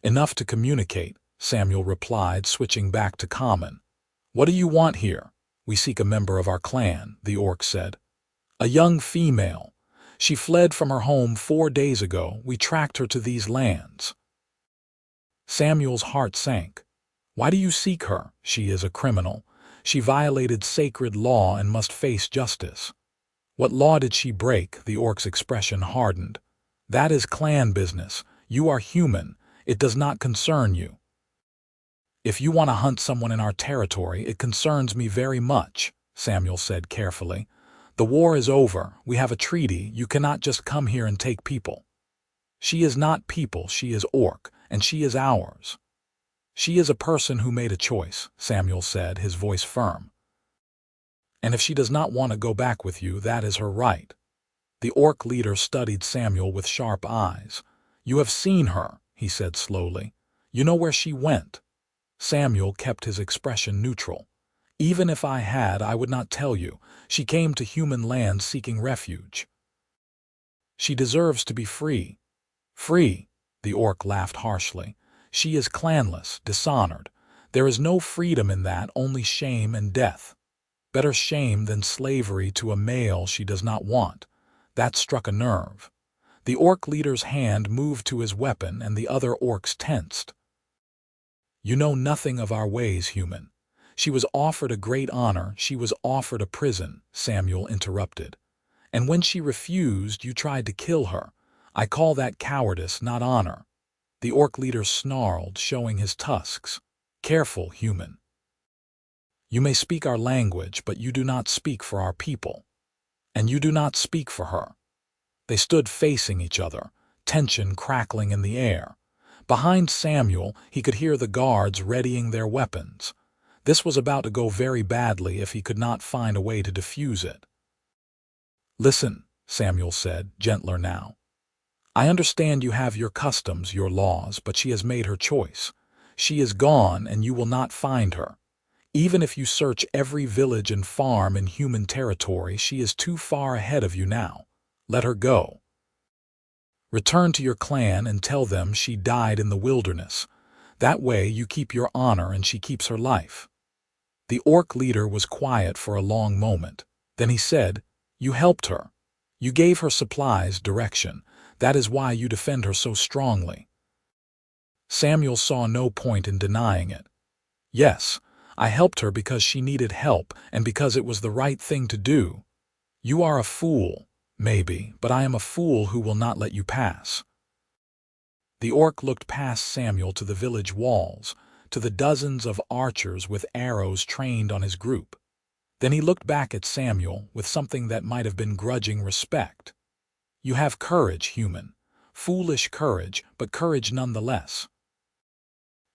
"Enough to communicate," Samuel replied, switching back to common. "What do you want here?" "We seek a member of our clan," the orc said. "A young female. She fled from her home 4 days ago. We tracked her to these lands." Samuel's heart sank. "Why do you seek her? She is a criminal. She violated sacred law and must face justice." "What law did she break?" The orc's expression hardened. "That is clan business. You are human. It does not concern you." "If you want to hunt someone in our territory, it concerns me very much," Samuel said carefully. "The war is over. We have a treaty. You cannot just come here and take people." "She is not people. She is orc, and she is ours." "She is a person who made a choice," Samuel said, his voice firm. "And if she does not want to go back with you, that is her right." The orc leader studied Samuel with sharp eyes. "You have seen her," he said slowly. "You know where she went." Samuel kept his expression neutral. "Even if I had, I would not tell you. She came to human land seeking refuge." "She deserves to be free." "Free?" The orc laughed harshly. "She is clanless, dishonored. There is no freedom in that, only shame and death. Better shame than slavery to a male she does not want." That struck a nerve. The orc leader's hand moved to his weapon and the other orcs tensed. "You know nothing of our ways, human. She was offered a great honor. She was offered a prison," Samuel interrupted. "And when she refused, you tried to kill her. I call that cowardice, not honor." The orc leader snarled, showing his tusks. "Careful, human. You may speak our language, but you do not speak for our people. And you do not speak for her." They stood facing each other, tension crackling in the air. Behind Samuel, he could hear the guards readying their weapons. This was about to go very badly if he could not find a way to defuse it. "Listen," Samuel said, gentler now. "I understand you have your customs, your laws, but she has made her choice. She is gone, and you will not find her. Even if you search every village and farm in human territory, she is too far ahead of you now. Let her go. Return to your clan and tell them she died in the wilderness. That way you keep your honor and she keeps her life." The orc leader was quiet for a long moment. Then he said, "You helped her. You gave her supplies, direction. That is why you defend her so strongly." Samuel saw no point in denying it. "Yes, I helped her because she needed help and because it was the right thing to do. You are a fool, maybe, but I am a fool who will not let you pass." The orc looked past Samuel to the village walls, to the dozens of archers with arrows trained on his group. Then he looked back at Samuel with something that might have been grudging respect. "You have courage, human. Foolish courage, but courage nonetheless."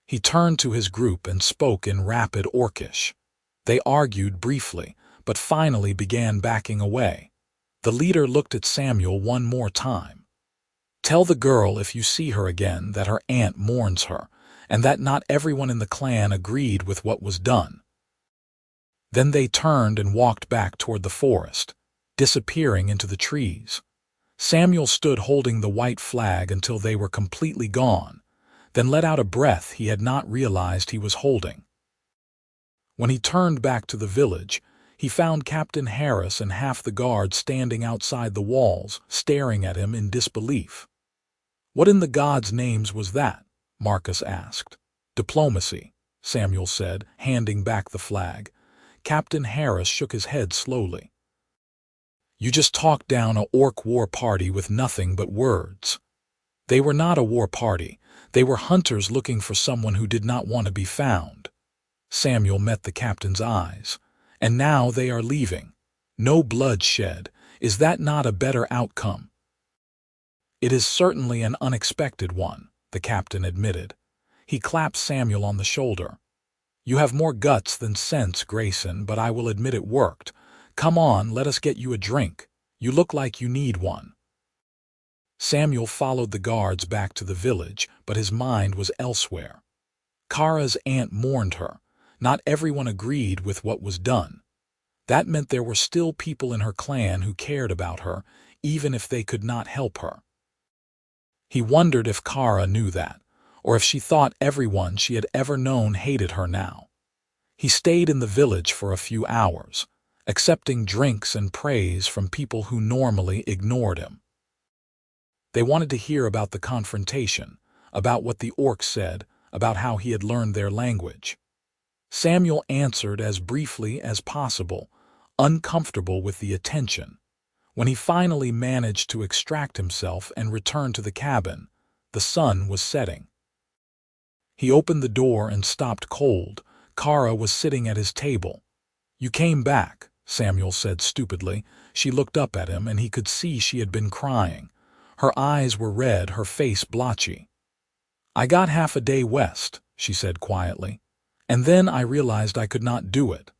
He turned to his group and spoke in rapid orcish. They argued briefly, but finally began backing away. The leader looked at Samuel one more time. "Tell the girl if you see her again that her aunt mourns her, and that not everyone in the clan agreed with what was done." Then they turned and walked back toward the forest, disappearing into the trees. Samuel stood holding the white flag until they were completely gone, then let out a breath he had not realized he was holding. When he turned back to the village, he found Captain Harris and half the guard standing outside the walls, staring at him in disbelief. "What in the gods' names was that?" Marcus asked. "Diplomacy," Samuel said, handing back the flag. Captain Harris shook his head slowly. "You just talked down a orc war party with nothing but words." "They were not a war party. They were hunters looking for someone who did not want to be found." Samuel met the captain's eyes. "And now they are leaving. No blood shed. Is that not a better outcome?" "It is certainly an unexpected one," the captain admitted. He clapped Samuel on the shoulder. "You have more guts than sense, Greyson, but I will admit it worked. Come on, let us get you a drink. You look like you need one." Samuel followed the guards back to the village, but his mind was elsewhere. Kara's aunt mourned her. Not everyone agreed with what was done. That meant there were still people in her clan who cared about her, even if they could not help her. He wondered if Kara knew that, or if she thought everyone she had ever known hated her now. He stayed in the village for a few hours, accepting drinks and praise from people who normally ignored him. They wanted to hear about the confrontation, about what the orcs said, about how he had learned their language. Samuel answered as briefly as possible, uncomfortable with the attention. When he finally managed to extract himself and return to the cabin, the sun was setting. He opened the door and stopped cold. Kara was sitting at his table. "You came back," Samuel said stupidly. She looked up at him, and he could see she had been crying. Her eyes were red, her face blotchy. "I got half a day west," she said quietly. "And then I realized I could not do it.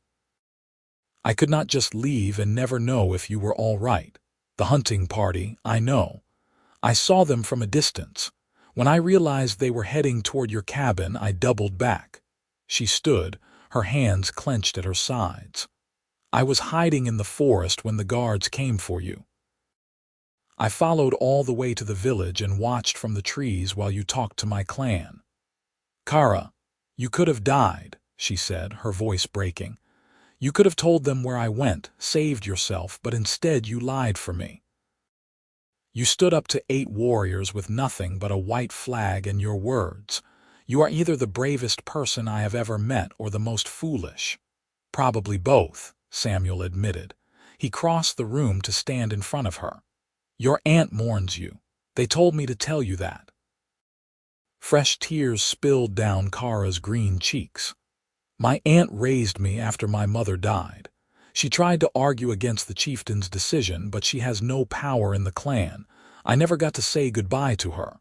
I could not just leave and never know if you were all right. The hunting party, I know. I saw them from a distance. When I realized they were heading toward your cabin, I doubled back." She stood, her hands clenched at her sides. "I was hiding in the forest when the guards came for you. I followed all the way to the village and watched from the trees while you talked to my clan." "Kara, you could have died," she said, her voice breaking. "You could have told them where I went, saved yourself, but instead you lied for me. You stood up to 8 warriors with nothing but a white flag and your words. You are either the bravest person I have ever met or the most foolish." "Probably both," Samuel admitted. He crossed the room to stand in front of her. "Your aunt mourns you. They told me to tell you that." Fresh tears spilled down Kara's green cheeks. "My aunt raised me after my mother died. She tried to argue against the chieftain's decision, but she has no power in the clan. I never got to say goodbye to her."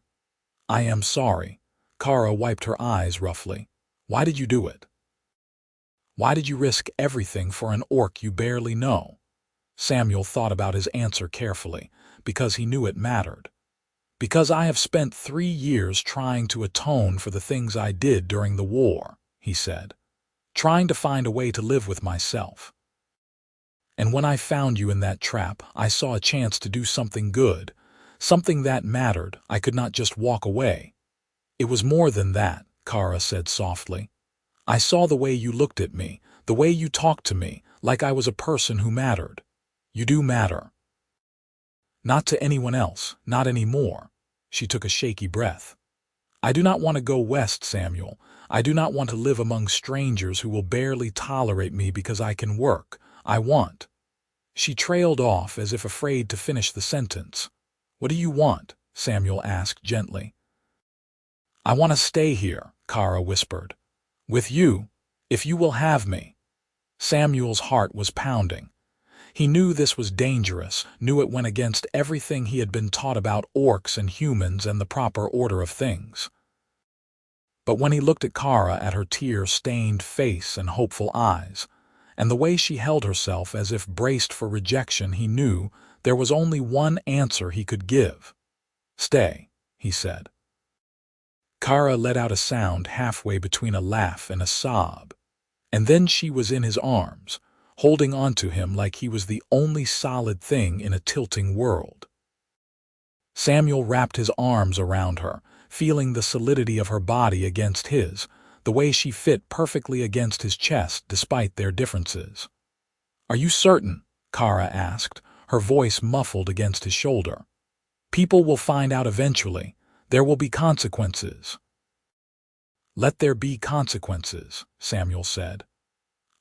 "I am sorry." Kara wiped her eyes roughly. "Why did you do it? Why did you risk everything for an orc you barely know?" Samuel thought about his answer carefully, because he knew it mattered. "Because I have spent 3 years trying to atone for the things I did during the war," he said. "Trying to find a way to live with myself. And when I found you in that trap, I saw a chance to do something good, something that mattered. I could not just walk away." "It was more than that," Kara said softly. "I saw the way you looked at me, the way you talked to me, like I was a person who mattered. You do matter. Not to anyone else, not anymore." She took a shaky breath. "I do not want to go west, Samuel. I do not want to live among strangers who will barely tolerate me because I can work. I want—" She trailed off as if afraid to finish the sentence. "What do you want?" Samuel asked gently. "I want to stay here," Kara whispered. "With you, if you will have me." Samuel's heart was pounding. He knew this was dangerous, knew it went against everything he had been taught about orcs and humans and the proper order of things. But when he looked at Kara, at her tear-stained face and hopeful eyes, and the way she held herself as if braced for rejection, he knew there was only one answer he could give. "Stay," he said. Kara let out a sound halfway between a laugh and a sob, and then she was in his arms, holding onto him like he was the only solid thing in a tilting world. Samuel wrapped his arms around her, feeling the solidity of her body against his, the way she fit perfectly against his chest despite their differences. "Are you certain?" Kara asked, her voice muffled against his shoulder. "People will find out eventually. There will be consequences." "Let there be consequences," Samuel said.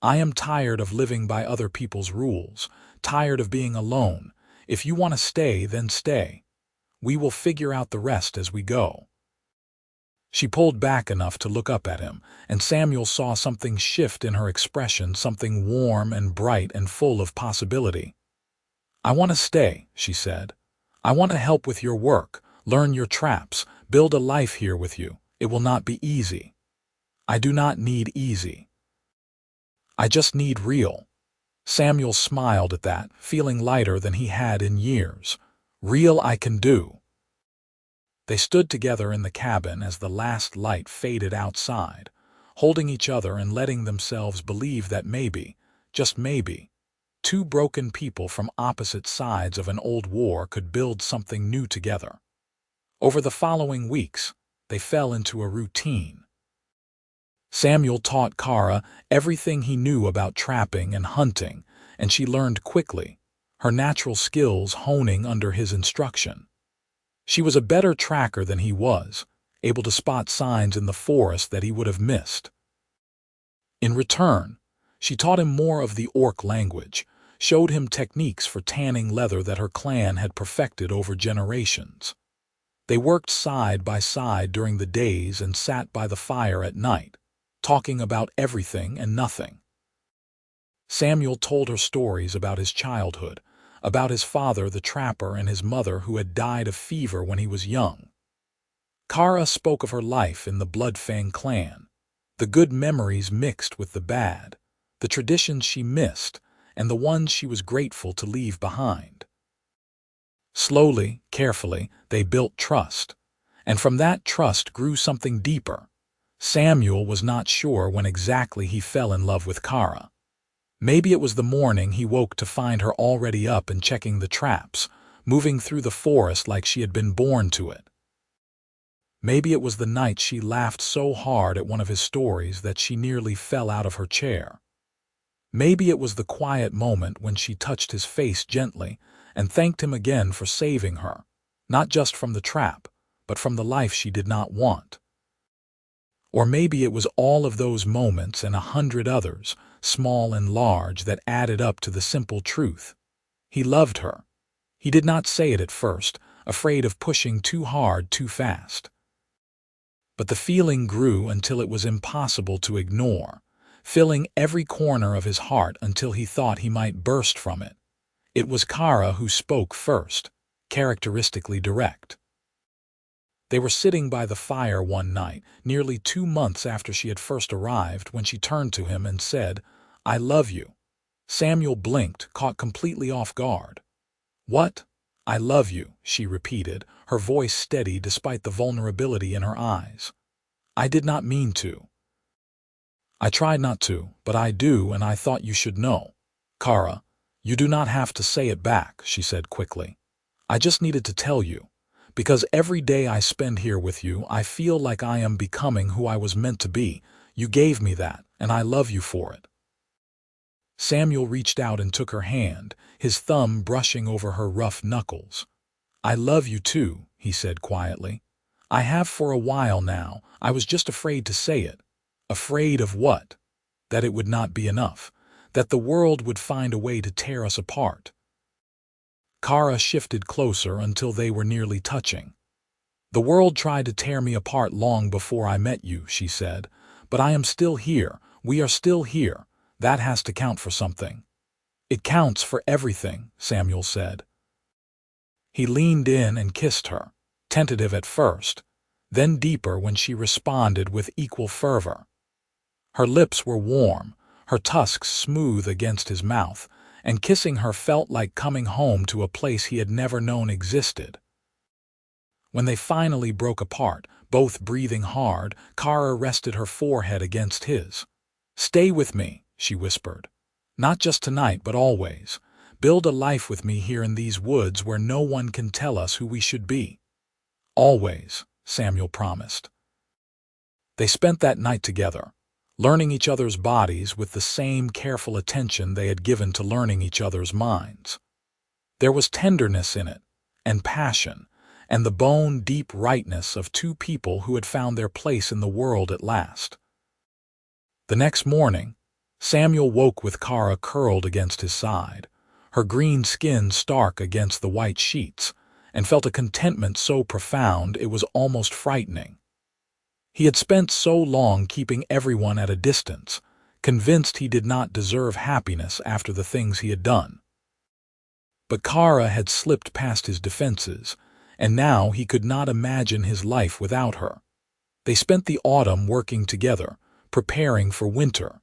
"I am tired of living by other people's rules, tired of being alone. If you want to stay, then stay. We will figure out the rest as we go." She pulled back enough to look up at him, and Samuel saw something shift in her expression, something warm and bright and full of possibility. "I want to stay," she said. "I want to help with your work, learn your traps, build a life here with you. It will not be easy. I do not need easy. I just need real." Samuel smiled at that, feeling lighter than he had in years. "Real I can do." They stood together in the cabin as the last light faded outside, holding each other and letting themselves believe that maybe, just maybe, two broken people from opposite sides of an old war could build something new together. Over the following weeks, they fell into a routine. Samuel taught Kara everything he knew about trapping and hunting, and she learned quickly, her natural skills honing under his instruction. She was a better tracker than he was, able to spot signs in the forest that he would have missed. In return, she taught him more of the orc language, showed him techniques for tanning leather that her clan had perfected over generations. They worked side by side during the days and sat by the fire at night, talking about everything and nothing. Samuel told her stories about his childhood, about his father the trapper and his mother who had died of fever when he was young. Kara spoke of her life in the Bloodfang clan, the good memories mixed with the bad, the traditions she missed, and the ones she was grateful to leave behind. Slowly, carefully, they built trust, and from that trust grew something deeper. Samuel was not sure when exactly he fell in love with Kara. Maybe it was the morning he woke to find her already up and checking the traps, moving through the forest like she had been born to it. Maybe it was the night she laughed so hard at one of his stories that she nearly fell out of her chair. Maybe it was the quiet moment when she touched his face gently and thanked him again for saving her, not just from the trap, but from the life she did not want. Or maybe it was all of those moments and 100 others, small and large, that added up to the simple truth. He loved her. He did not say it at first, afraid of pushing too hard too fast. But the feeling grew until it was impossible to ignore, filling every corner of his heart until he thought he might burst from it. It was Kara who spoke first, characteristically direct. They were sitting by the fire one night, nearly 2 months after she had first arrived, when she turned to him and said, "I love you." Samuel blinked, caught completely off guard. "What?" "I love you," she repeated, her voice steady despite the vulnerability in her eyes. "I did not mean to. I tried not to, but I do, and I thought you should know." "Kara, you do not have to say it back," she said quickly. "I just needed to tell you. Because every day I spend here with you, I feel like I am becoming who I was meant to be. You gave me that, and I love you for it." Samuel reached out and took her hand, his thumb brushing over her rough knuckles. "I love you too," he said quietly. "I have for a while now. I was just afraid to say it." "Afraid of what?" "That it would not be enough. That the world would find a way to tear us apart." Kara shifted closer until they were nearly touching. "The world tried to tear me apart long before I met you," she said. "But I am still here. We are still here. That has to count for something." "It counts for everything," Samuel said. He leaned in and kissed her, tentative at first, then deeper when she responded with equal fervor. Her lips were warm, her tusks smooth against his mouth, and kissing her felt like coming home to a place he had never known existed. When they finally broke apart, both breathing hard, Kara rested her forehead against his. "Stay with me," she whispered. "Not just tonight, but always. Build a life with me here in these woods where no one can tell us who we should be." "Always," Samuel promised. They spent that night together, learning each other's bodies with the same careful attention they had given to learning each other's minds. There was tenderness in it, and passion, and the bone-deep rightness of two people who had found their place in the world at last. The next morning, Samuel woke with Kara curled against his side, her green skin stark against the white sheets, and felt a contentment so profound it was almost frightening. He had spent so long keeping everyone at a distance, convinced he did not deserve happiness after the things he had done. But Kara had slipped past his defenses, and now he could not imagine his life without her. They spent the autumn working together, preparing for winter.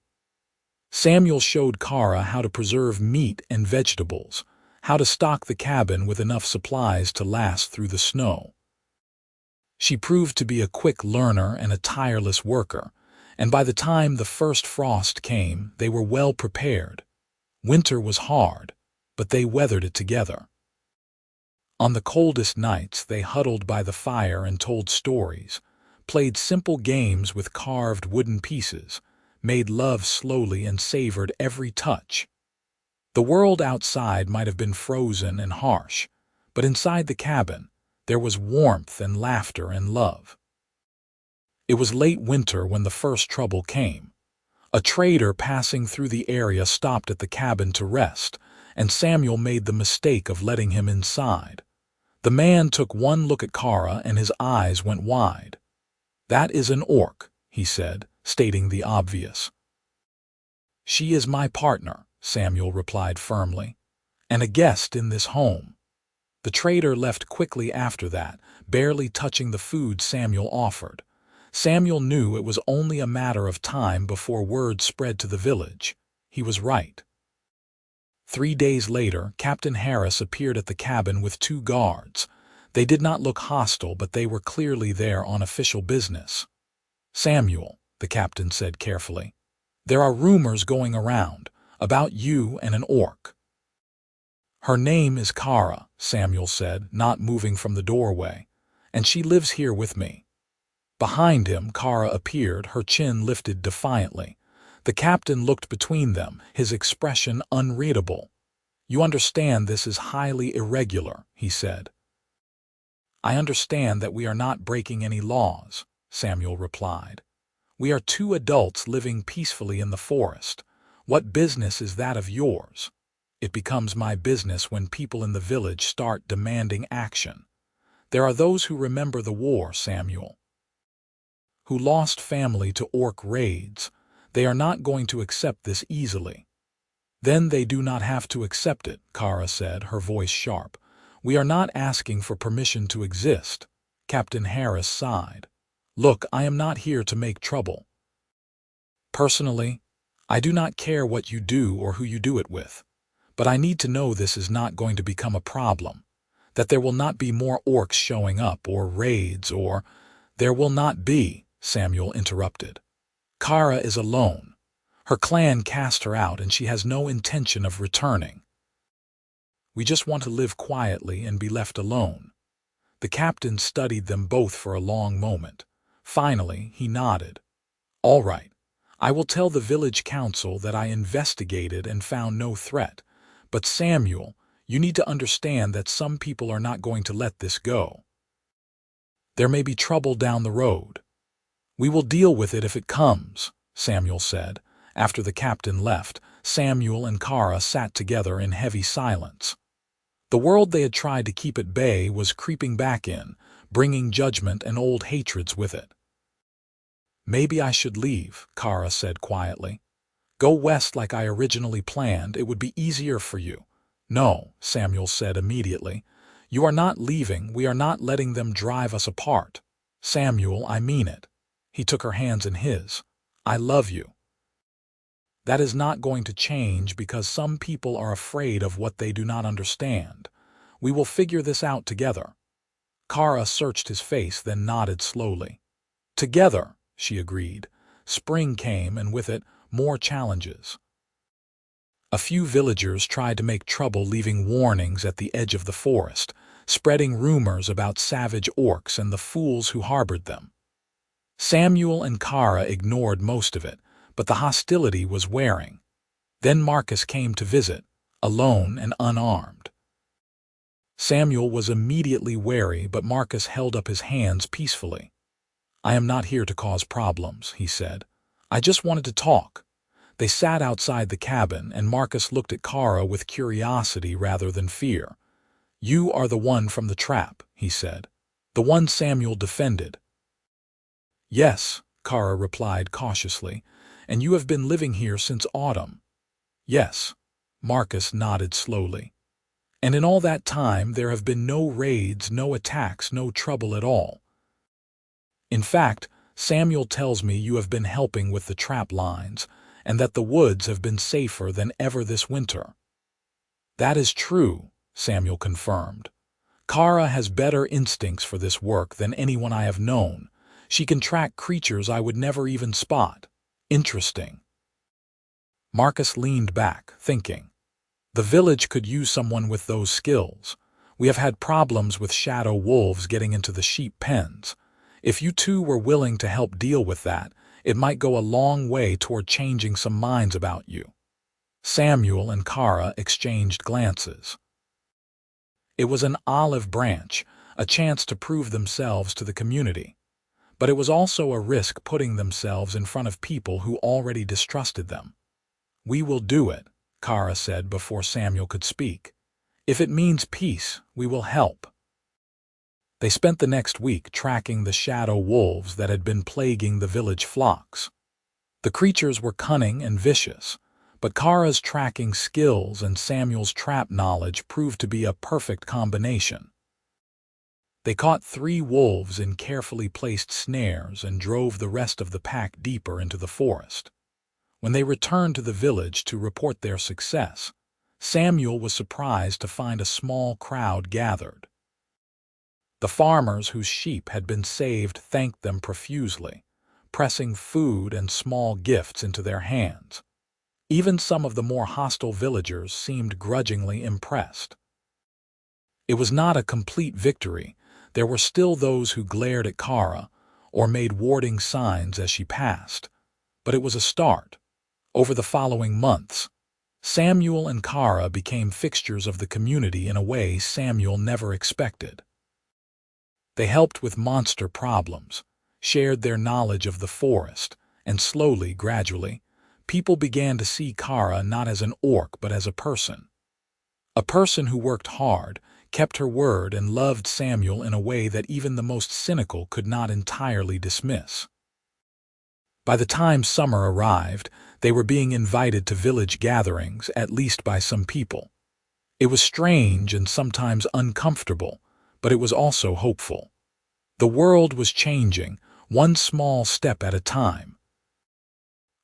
Samuel showed Kara how to preserve meat and vegetables, how to stock the cabin with enough supplies to last through the snow. She proved to be a quick learner and a tireless worker, and by the time the first frost came, they were well prepared. Winter was hard, but they weathered it together. On the coldest nights, they huddled by the fire and told stories, played simple games with carved wooden pieces, made love slowly and savored every touch. The world outside might have been frozen and harsh, but inside the cabin, there was warmth and laughter and love. It was late winter when the first trouble came. A trader passing through the area stopped at the cabin to rest, and Samuel made the mistake of letting him inside. The man took one look at Kara and his eyes went wide. "That is an orc," he said, stating the obvious. "She is my partner," Samuel replied firmly, "and a guest in this home." The trader left quickly after that, barely touching the food Samuel offered. Samuel knew it was only a matter of time before word spread to the village. He was right. 3 days later, Captain Harris appeared at the cabin with 2 guards. They did not look hostile, but they were clearly there on official business. "Samuel," the captain said carefully, "there are rumors going around about you and an orc." "Her name is Kara," Samuel said, not moving from the doorway, "and she lives here with me." Behind him, Kara appeared, her chin lifted defiantly. The captain looked between them, his expression unreadable. "You understand this is highly irregular," he said. "I understand that we are not breaking any laws," Samuel replied. "We are 2 adults living peacefully in the forest. What business is that of yours? It becomes my business when people in the village start demanding action. There are those who remember the war, Samuel, who lost family to orc raids. They are not going to accept this easily." "Then they do not have to accept it," Kara said, her voice sharp. "We are not asking for permission to exist." Captain Harris sighed. "Look, I am not here to make trouble. Personally, I do not care what you do or who you do it with. But I need to know this is not going to become a problem, that there will not be more orcs showing up or raids or—" "There will not be," Samuel interrupted. "Kara is alone. Her clan cast her out and she has no intention of returning. We just want to live quietly and be left alone." The captain studied them both for a long moment. Finally, he nodded. "All right. I will tell the village council that I investigated and found no threat. But Samuel, you need to understand that some people are not going to let this go. There may be trouble down the road." "We will deal with it if it comes," Samuel said. After the captain left, Samuel and Kara sat together in heavy silence. The world they had tried to keep at bay was creeping back in, bringing judgment and old hatreds with it. "Maybe I should leave," Kara said quietly. "Go west like I originally planned. It would be easier for you." "No," Samuel said immediately. "You are not leaving. We are not letting them drive us apart. Samuel, I mean it." He took her hands in his. "I love you. That is not going to change because some people are afraid of what they do not understand. We will figure this out together." Kara searched his face, then nodded slowly. "Together," she agreed. Spring came, and with it, more challenges. A few villagers tried to make trouble, leaving warnings at the edge of the forest, spreading rumors about savage orcs and the fools who harbored them. Samuel and Kara ignored most of it, but the hostility was wearing. Then Marcus came to visit, alone and unarmed. Samuel was immediately wary, but Marcus held up his hands peacefully. "I am not here to cause problems," he said. "I just wanted to talk." They sat outside the cabin, and Marcus looked at Kara with curiosity rather than fear. "You are the one from the trap," he said. "The one Samuel defended." "Yes," Kara replied cautiously. "And you have been living here since autumn." "Yes," Marcus nodded slowly. "And in all that time there have been no raids, no attacks, no trouble at all. In fact, Samuel tells me you have been helping with the trap lines, and that the woods have been safer than ever this winter." "That is true," Samuel confirmed. "Kara has better instincts for this work than anyone I have known. She can track creatures I would never even spot. Interesting." Marcus leaned back, thinking. The village could use someone with those skills. We have had problems with shadow wolves getting into the sheep pens. If you two were willing to help deal with that, it might go a long way toward changing some minds about you. Samuel and Kara exchanged glances. It was an olive branch, a chance to prove themselves to the community. But it was also a risk putting themselves in front of people who already distrusted them. "We will do it," Kara said before Samuel could speak. "If it means peace, we will help." They spent the next week tracking the shadow wolves that had been plaguing the village flocks. The creatures were cunning and vicious, but Kara's tracking skills and Samuel's trap knowledge proved to be a perfect combination. They caught 3 wolves in carefully placed snares and drove the rest of the pack deeper into the forest. When they returned to the village to report their success, Samuel was surprised to find a small crowd gathered. The farmers whose sheep had been saved thanked them profusely, pressing food and small gifts into their hands. Even some of the more hostile villagers seemed grudgingly impressed. It was not a complete victory. There were still those who glared at Kara or made warding signs as she passed, but it was a start. Over the following months, Samuel and Kara became fixtures of the community in a way Samuel never expected. They helped with monster problems, shared their knowledge of the forest, and slowly, gradually, people began to see Kara not as an orc but as a person. A person who worked hard, kept her word, and loved Samuel in a way that even the most cynical could not entirely dismiss. By the time summer arrived, they were being invited to village gatherings, at least by some people. It was strange and sometimes uncomfortable, but it was also hopeful. The world was changing, one small step at a time.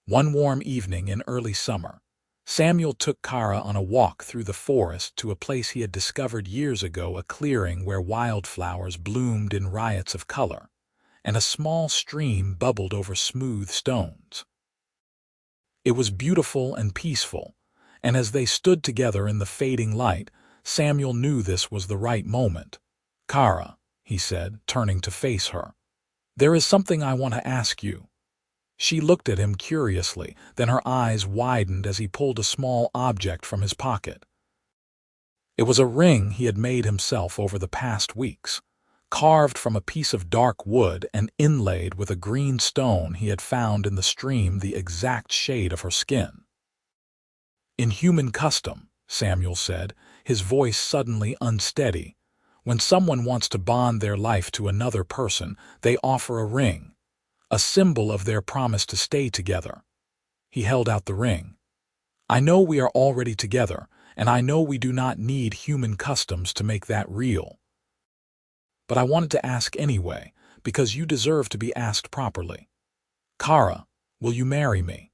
One warm evening in early summer, Samuel took Kara on a walk through the forest to a place he had discovered years ago, a clearing where wildflowers bloomed in riots of color, and a small stream bubbled over smooth stones. It was beautiful and peaceful, and as they stood together in the fading light, Samuel knew this was the right moment. "Kara," he said, turning to face her, "there is something I want to ask you." She looked at him curiously, then her eyes widened as he pulled a small object from his pocket. It was a ring he had made himself over the past weeks, carved from a piece of dark wood and inlaid with a green stone he had found in the stream, the exact shade of her skin. "In human custom," Samuel said, his voice suddenly unsteady, "when someone wants to bond their life to another person, they offer a ring, a symbol of their promise to stay together." He held out the ring. "I know we are already together, and I know we do not need human customs to make that real. But I wanted to ask anyway, because you deserve to be asked properly. Kara, will you marry me?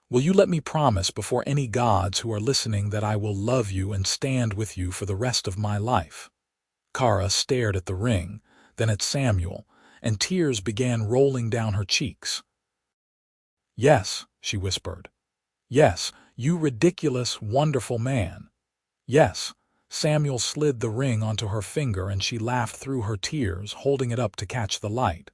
Will you let me promise before any gods who are listening that I will love you and stand with you for the rest of my life?" Kara stared at the ring, then at Samuel, and tears began rolling down her cheeks. "Yes," she whispered. "Yes, you ridiculous, wonderful man. Yes." Samuel slid the ring onto her finger and she laughed through her tears, holding it up to catch the light.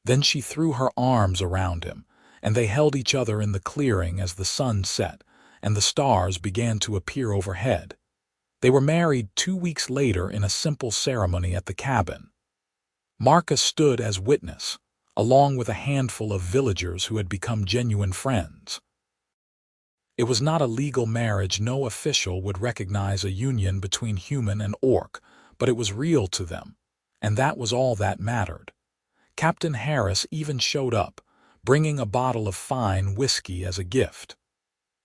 Then she threw her arms around him, and they held each other in the clearing as the sun set and the stars began to appear overhead. They were married 2 weeks later in a simple ceremony at the cabin. Marcus stood as witness, along with a handful of villagers who had become genuine friends. It was not a legal marriage. No official would recognize a union between human and orc, but it was real to them, and that was all that mattered. Captain Harris even showed up, bringing a bottle of fine whiskey as a gift.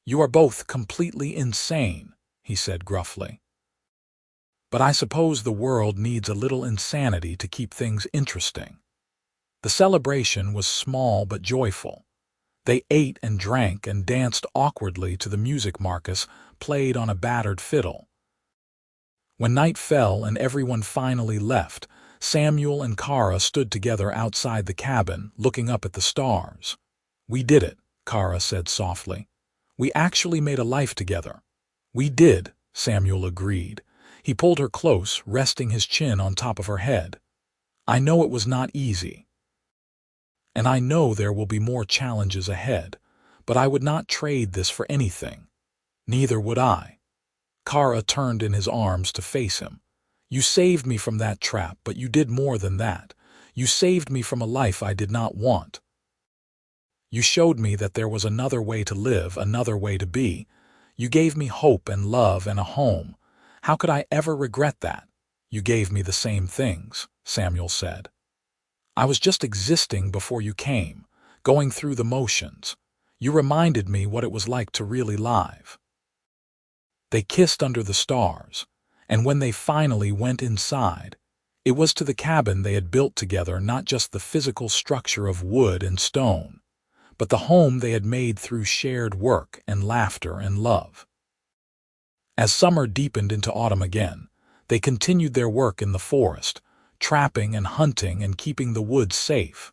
"You are both completely insane," he said gruffly. "But I suppose the world needs a little insanity to keep things interesting." The celebration was small but joyful. They ate and drank and danced awkwardly to the music Marcus played on a battered fiddle. When night fell and everyone finally left, Samuel and Kara stood together outside the cabin, looking up at the stars. "We did it," Kara said softly. "We actually made a life together." "We did," Samuel agreed. He pulled her close, resting his chin on top of her head. "I know it was not easy. And I know there will be more challenges ahead, but I would not trade this for anything." "Neither would I." Kara turned in his arms to face him. "You saved me from that trap, but you did more than that. You saved me from a life I did not want. You showed me that there was another way to live, another way to be. You gave me hope and love and a home. How could I ever regret that?" "You gave me the same things," Samuel said. "I was just existing before you came, going through the motions. You reminded me what it was like to really live." They kissed under the stars, and when they finally went inside, it was to the cabin they had built together, not just the physical structure of wood and stone, but the home they had made through shared work and laughter and love. As summer deepened into autumn again, they continued their work in the forest, trapping and hunting and keeping the woods safe.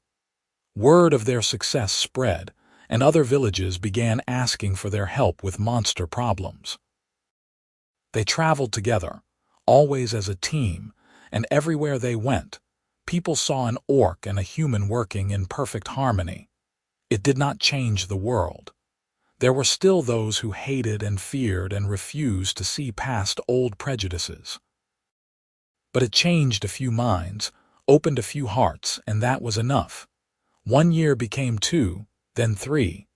Word of their success spread, and other villages began asking for their help with monster problems. They traveled together, always as a team, and everywhere they went, people saw an orc and a human working in perfect harmony. It did not change the world. There were still those who hated and feared and refused to see past old prejudices. But it changed a few minds, opened a few hearts, and that was enough. 1 year became 2, then 3.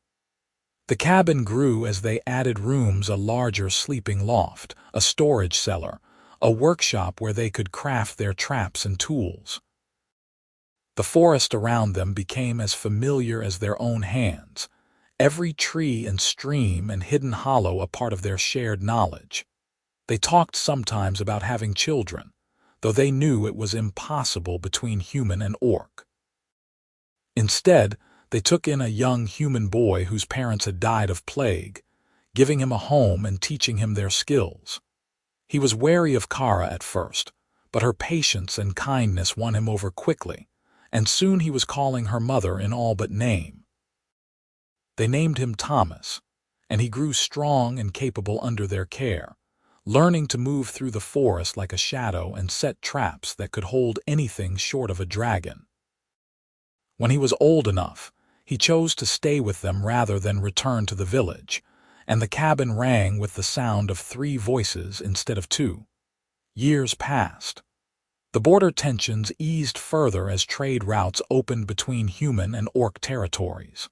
The cabin grew as they added rooms, a larger sleeping loft, a storage cellar, a workshop where they could craft their traps and tools. The forest around them became as familiar as their own hands, every tree and stream and hidden hollow a part of their shared knowledge. They talked sometimes about having children, though they knew it was impossible between human and orc. Instead, they took in a young human boy whose parents had died of plague, giving him a home and teaching him their skills. He was wary of Kara at first, but her patience and kindness won him over quickly, and soon he was calling her mother in all but name. They named him Thomas, and he grew strong and capable under their care, learning to move through the forest like a shadow and set traps that could hold anything short of a dragon. When he was old enough, he chose to stay with them rather than return to the village, and the cabin rang with the sound of 3 voices instead of 2. Years passed. The border tensions eased further as trade routes opened between human and orc territories.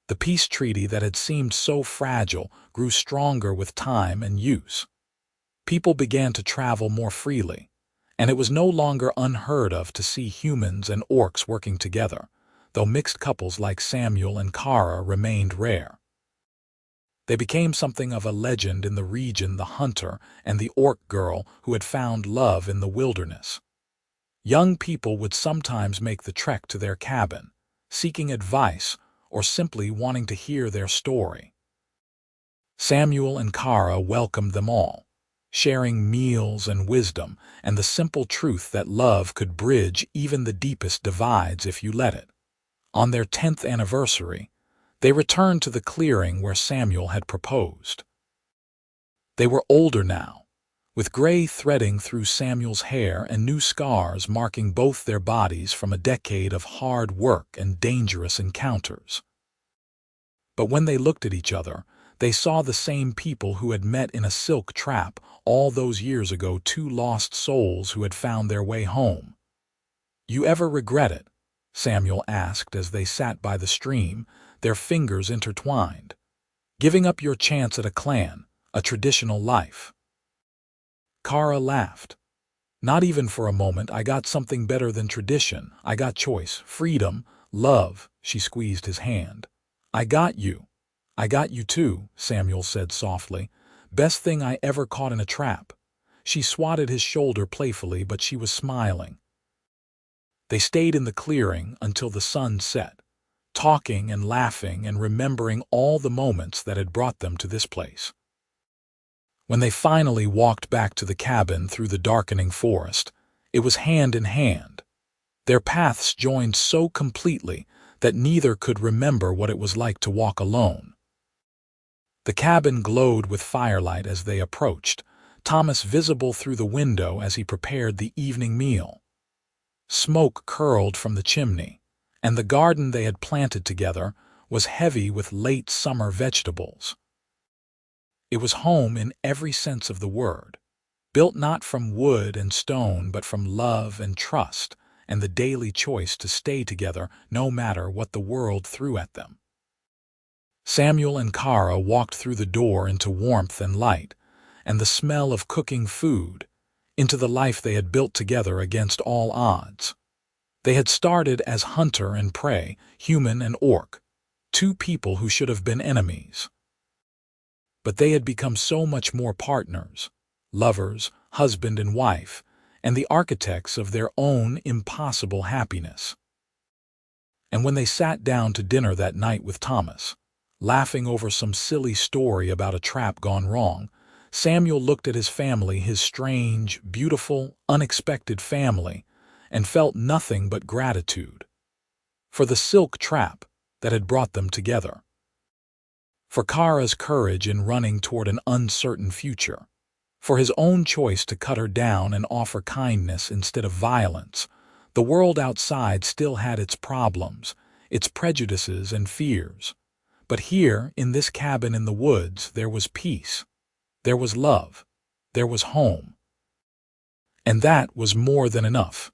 The peace treaty that had seemed so fragile grew stronger with time and use. People began to travel more freely, and it was no longer unheard of to see humans and orcs working together, though mixed couples like Samuel and Kara remained rare. They became something of a legend in the region, the hunter and the orc girl who had found love in the wilderness. Young people would sometimes make the trek to their cabin, seeking advice or simply wanting to hear their story. Samuel and Kara welcomed them all, sharing meals and wisdom and the simple truth that love could bridge even the deepest divides if you let it. On their 10th anniversary, they returned to the clearing where Samuel had proposed. They were older now, with gray threading through Samuel's hair and new scars marking both their bodies from a decade of hard work and dangerous encounters. But when they looked at each other, they saw the same people who had met in a silk trap all those years ago, two lost souls who had found their way home. "You ever regret it?" Samuel asked as they sat by the stream, their fingers intertwined. "Giving up your chance at a clan, a traditional life?" Kara laughed. "Not even for a moment. I got something better than tradition. I got choice, freedom, love." She squeezed his hand. "I got you. I got you too," Samuel said softly. "Best thing I ever caught in a trap." She swatted his shoulder playfully, but she was smiling. They stayed in the clearing until the sun set, talking and laughing and remembering all the moments that had brought them to this place. When they finally walked back to the cabin through the darkening forest, it was hand in hand. Their paths joined so completely that neither could remember what it was like to walk alone. The cabin glowed with firelight as they approached, Thomas visible through the window as he prepared the evening meal. Smoke curled from the chimney, and the garden they had planted together was heavy with late summer vegetables. It was home in every sense of the word, built not from wood and stone but from love and trust and the daily choice to stay together no matter what the world threw at them. Samuel and Kara walked through the door into warmth and light, and the smell of cooking food, into the life they had built together against all odds. They had started as hunter and prey, human and orc, two people who should have been enemies. But they had become so much more partners, lovers, husband and wife, and the architects of their own impossible happiness. And when they sat down to dinner that night with Thomas, laughing over some silly story about a trap gone wrong, Samuel looked at his family, his strange, beautiful, unexpected family, and felt nothing but gratitude. For the silk trap that had brought them together. For Kara's courage in running toward an uncertain future. For his own choice to cut her down and offer kindness instead of violence. The world outside still had its problems, its prejudices and fears. But here, in this cabin in the woods, there was peace. There was love. There was home. And that was more than enough.